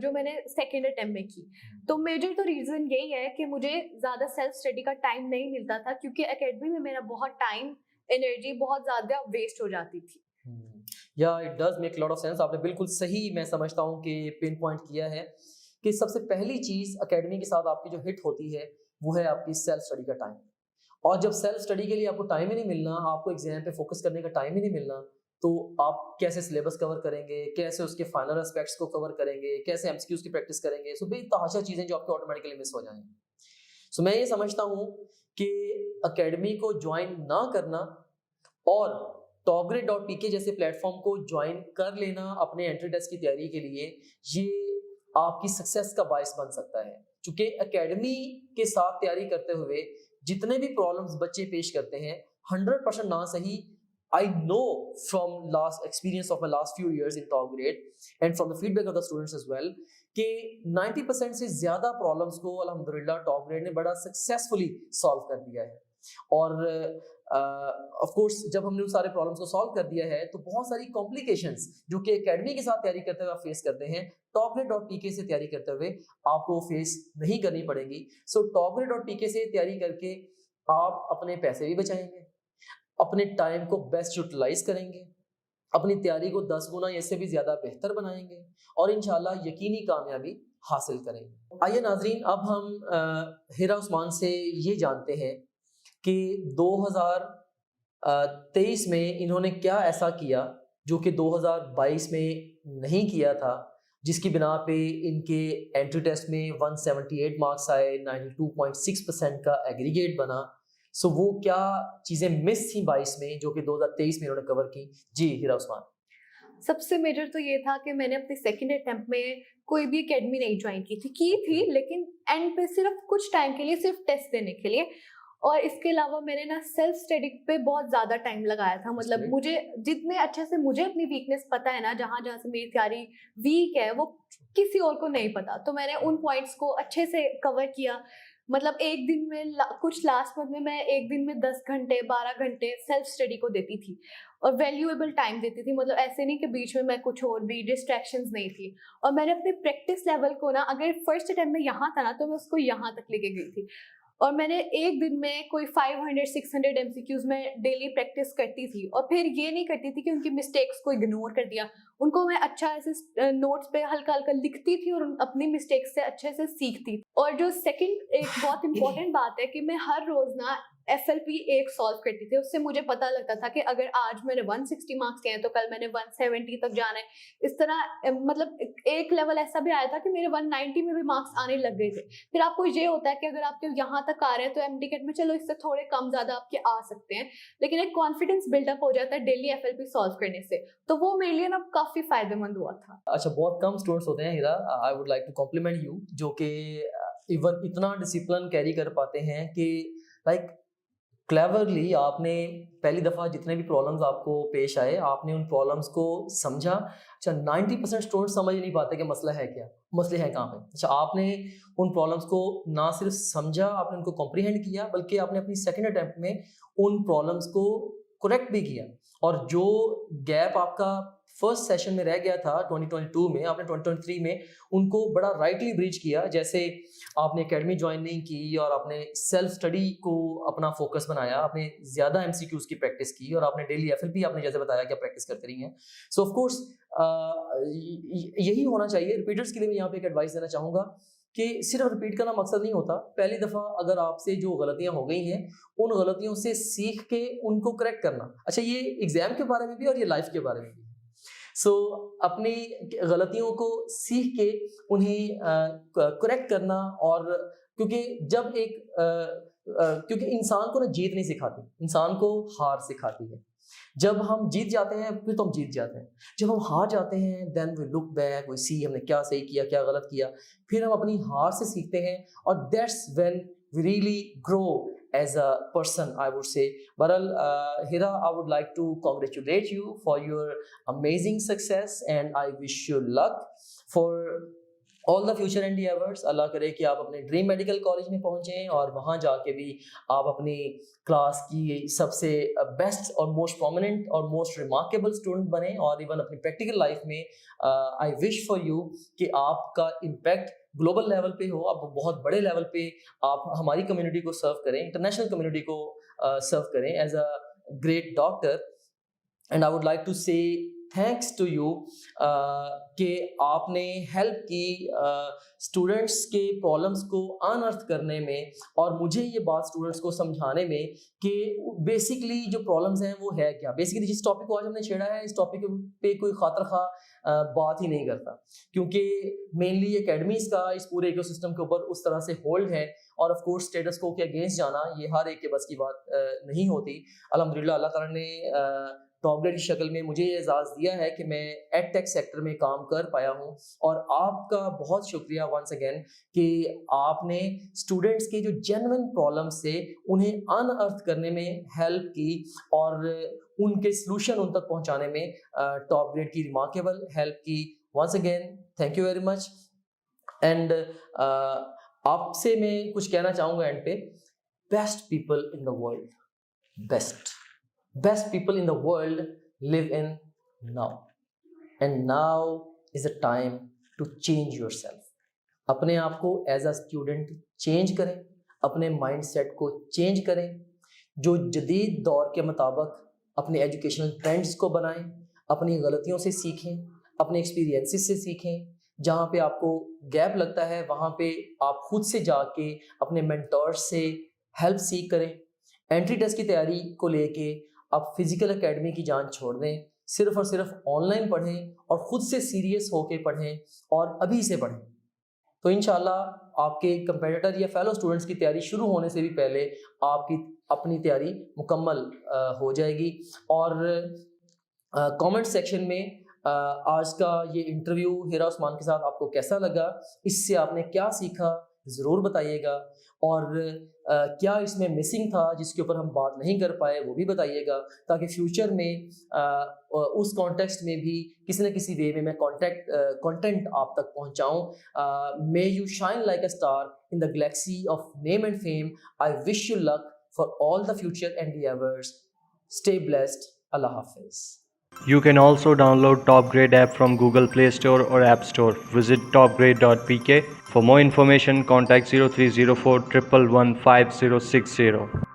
जो मैंने सेकेंड अटेम्प्ट में की। तो मेजर तो रीज़न यही है कि मुझे ज़्यादा सेल्फ स्टडी का टाइम नहीं मिलता था क्योंकि एकेडमी में मेरा बहुत टाइम, एनर्जी बहुत ज़्यादा वेस्ट हो जाती थी। या it does make lot of sense. आपने बिल्कुल सही मैं समझता हूँ कि पिन पॉइंट किया है कि सबसे पहली चीज़ एकेडमी के साथ आपकी जो हिट होती है वो है आपकी सेल्फ स्टडी का टाइम। और जब सेल्फ स्टडी के लिए आपको टाइम ही नहीं मिलना, आपको एग्जाम पे फोकस करने का टाइम ही नहीं मिलना, तो आप कैसे सिलेबस कवर करेंगे, कैसे उसके फाइनल एस्पेक्ट्स को कवर करेंगे, कैसे एमसीक्यूज की प्रैक्टिस करेंगे। सो बेतहाशा चीज़ें जो आपके ऑटोमेटिकली मिस हो जाएंगी। सो मैं ये समझता हूँ कि एकेडमी को ज्वाइन ना करना और topgrade.pk जैसे प्लेटफॉर्म को ज्वाइन कर लेना अपने एंट्री टेस्ट की तैयारी के लिए, ये आपकी सक्सेस का बायस बन सकता है। क्योंकि एकेडमी के साथ तैयारी करते हुए जितने भी प्रॉब्लम्स बच्चे पेश करते हैं 100% ना सही I know from last experience of my last few years in top grade and from the feedback of the students as well कि 90% से ज़्यादा प्रॉब्लम्स को अल्हम्दुलिल्लाह टॉप ग्रेड ने बड़ा सक्सेसफुली सॉल्व कर दिया है। और ऑफ कोर्स जब हमने उन सारे प्रॉब्लम्स को सॉल्व कर दिया है तो बहुत सारी कॉम्प्लिकेशंस जो कि एकेडमी के साथ तैयारी करते हुए आप फेस करते हैं, topgrade.pk से तैयारी करते हुए आपको फेस नहीं करनी पड़ेगी। सो topgrade.pk से तैयारी करके आप अपने पैसे भी बचाएंगे, अपने टाइम को बेस्ट यूटिलाइज करेंगे, अपनी तैयारी को 10 गुना इससे भी ज़्यादा बेहतर बनाएंगे और इंशाल्लाह यकीनी कामयाबी हासिल करेंगे। आइए नाजरीन, अब हम हिरा उस्मान से ये जानते हैं कि 2023 में इन्होंने क्या ऐसा किया जो कि 2022 में नहीं किया था, जिसकी बिना पे इनके एंट्री टेस्ट में 178 मार्क्स आए, 92.6% का एग्रीगेट बना। सो वो क्या चीज़ें मिस थी 22 में जो कि 2023 में इन्होंने कवर की? जी हिरा उस्मान। सबसे मेजर तो ये था कि मैंने अपने सेकंड अटेम्प्ट में कोई भी एकेडमी नहीं ज्वाइन की थी लेकिन एंड पे सिर्फ कुछ टाइम के लिए, सिर्फ टेस्ट देने के लिए। और इसके अलावा मैंने ना सेल्फ स्टडी पे बहुत ज़्यादा टाइम लगाया था। मतलब मुझे जितने अच्छे से मुझे अपनी वीकनेस पता है ना, जहाँ जहाँ से मेरी तैयारी वीक है वो किसी और को नहीं पता, तो मैंने उन पॉइंट्स को अच्छे से कवर किया। मतलब एक दिन में कुछ लास्ट मंथ में मैं एक दिन में 10 घंटे 12 घंटे सेल्फ स्टडी को देती थी और वैल्यूएबल टाइम देती थी। मतलब ऐसे नहीं कि बीच में मैं कुछ और भी डिस्ट्रैक्शंस नहीं थी। और मैंने अपने प्रैक्टिस लेवल को ना, अगर फर्स्ट अटेम्प्ट में यहाँ था ना तो मैं उसको यहाँ तक लेके गई थी। और मैंने एक दिन में कोई 500-600 MCQs में डेली प्रैक्टिस करती थी। और फिर ये नहीं करती थी कि उनकी मिस्टेक्स को इग्नोर कर दिया, उनको मैं अच्छा ऐसे नोट्स पे हल्का हल्का लिखती थी और अपनी मिस्टेक्स से अच्छे से सीखती। और जो सेकंड एक बहुत इंपॉर्टेंट बात है कि मैं हर रोज ना FLP 1 सॉल्व करती थी। उससे मुझे पता लगता था कि अगर आज मैंने 160 मार्क्स किए हैं तो कल मैंने 170 तक जाना है। इस तरह मतलब एक लेवल ऐसा भी आया था कि मेरे 190 में भी मार्क्स आने लग गए थे। फिर आपको ये होता है कि अगर आपके यहाँ तक आ रहे हैं तो MDCAT में चलो इससे थोड़े कम ज्यादा आपके आ सकते हैं, लेकिन एक कॉन्फिडेंस बिल्डअप हो जाता है डेली FLP सॉल्व करने से। तो वो मेरे लिए ना काफी फायदेमंद हुआ था। अच्छा, बहुत कम स्टूडेंट्स होते हैं Hira, I would like to compliment you, जो कि इवन इतना डिसिप्लिन कैरी कर पाते हैं कि लाइक क्लेवरली आपने पहली दफ़ा जितने भी प्रॉब्लम्स आपको पेश आए आपने उन प्रॉब्लम्स को समझा। अच्छा, 90% स्टूडेंट्स समझ नहीं पाते कि मसला है क्या, मसले हैं कहाँ पे। अच्छा, आपने उन प्रॉब्लम्स को ना सिर्फ समझा, आपने उनको कॉम्प्रीहेंड किया, बल्कि आपने अपनी सेकंड अटेम्प्ट में उन प्रॉब्लम्स को करेक्ट भी किया। और जो गैप आपका फर्स्ट सेशन में रह गया था 2022 में, आपने 2023 में उनको बड़ा राइटली ब्रीच किया। जैसे आपने एकेडमी ज्वाइन नहीं की और आपने सेल्फ स्टडी को अपना फोकस बनाया, आपने ज़्यादा MCQs की प्रैक्टिस की और आपने डेली FLP आपने जैसे बताया कि आप प्रैक्टिस करते रही हैं। सो ऑफ कोर्स यही होना चाहिए। रिपीटर्स के लिए मैं यहाँ पे एक एडवाइस देना चाहूँगा कि सिर्फ रिपीट करना मकसद नहीं होता। पहली दफ़ा अगर आपसे जो गलतियाँ हो गई हैं उन गलतियों से सीख के उनको करेक्ट करना। अच्छा, ये एग्ज़ाम के बारे में भी और ये लाइफ के बारे में भी। सो अपनी गलतियों को सीख के उन्हें करेक्ट करना। और क्योंकि जब क्योंकि इंसान को ना जीत नहीं सिखाती, इंसान को हार सिखाती है। जब हम जीत जाते हैं फिर तो हम जीत जाते हैं, जब हम हार जाते हैं then we look back, we see हमने क्या सही किया क्या गलत किया, फिर हम अपनी हार से सीखते हैं और that's when we really grow as a person, I would say. Baral, Hira, I would like to congratulate you for your amazing success and I wish you luck for all the future endeavors. अल्लाह करे कि आप अपने dream medical college में पहुँचें और वहाँ जाके भी आप अपनी क्लास की सबसे बेस्ट और मोस्ट प्रोमिनेंट और मोस्ट रिमार्केबल स्टूडेंट बने। और इवन अपनी प्रैक्टिकल लाइफ में आई विश फॉर यू कि आपका इम्पैक्ट ग्लोबल लेवल पे हो, आप बहुत बड़े लेवल पे आप हमारी कम्युनिटी को सर्व करें, इंटरनेशनल कम्युनिटी को सर्व करें as a great doctor. And I would like to say thanks to you कि आपने हेल्प की स्टूडेंट्स के प्रॉब्लम्स को अनअर्थ करने में और मुझे ये बात स्टूडेंट्स को समझाने में कि बेसिकली जो प्रॉब्लम्स हैं वो है क्या। बेसिकली जिस टॉपिक को आज हमने छेड़ा है इस टॉपिक पे कोई खातर खा बात ही नहीं करता, क्योंकि मेनली एकेडमीज़ का इस पूरे इकोसिस्टम के ऊपर उस तरह से होल्ड है। और ऑफ कोर्स स्टेटस को के अगेंस्ट जाना ये हर एक के बस की बात नहीं होती। अल्हम्दुलिल्लाह अल्लाह ताला ने टॉप ग्रेड की शक्ल में मुझे ये एजाज़ दिया है कि मैं एडटेक सेक्टर में काम कर पाया हूँ। और आपका बहुत शुक्रिया वंस अगेन कि आपने स्टूडेंट्स के जो जेन्युइन प्रॉब्लम से उन्हें अनअर्थ करने में हेल्प की और उनके सलूशन उन तक पहुँचाने में टॉप ग्रेड की रिमार्केबल हेल्प की। Once again thank you very much. And आपसे मैं कुछ कहना चाहूँगा एंड पे, best people in the world, best people in the world live in now, and now is a time to change yourself. अपने आप को एज अ स्टूडेंट चेंज करें, अपने माइंडसेट को चेंज करें, जो जदीद दौर के मुताबिक अपने एजुकेशनल ट्रेंड्स को बनाएं, अपनी गलतियों से सीखें, अपने एक्सपीरियंसेस से सीखें। जहाँ पे आपको गैप लगता है वहाँ पे आप खुद से जाके अपने मेंटर्स से हेल्प सीख करें। एंट्री टेस्ट की तैयारी को लेके आप फिजिकल एकेडमी की जान छोड़ दें, सिर्फ और सिर्फ ऑनलाइन पढ़ें और ख़ुद से सीरियस होके पढ़ें और अभी से पढ़ें। तो इंशाल्लाह आपके कंपेटिटर या फेलो स्टूडेंट्स की तैयारी शुरू होने से भी पहले आपकी अपनी तैयारी मुकम्मल हो जाएगी। और कमेंट सेक्शन में आज का ये इंटरव्यू हिरा उस्मान के साथ आपको कैसा लगा, इससे आपने क्या सीखा ज़रूर बताइएगा। और क्या इसमें मिसिंग था जिसके ऊपर हम बात नहीं कर पाए वो भी बताइएगा, ताकि फ्यूचर में उस कॉन्टेक्स्ट में भी किसी न किसी वे में मैं कंटेंट आप तक पहुंचाऊं। May you shine like a star in the galaxy of name and fame. I wish you luck for all the future endeavors. Stay blessed. Allah Hafiz. You can also download Top Grade app from Google Play Store or App Store. Visit topgrade.pk. For more information, contact 0304 111 5060.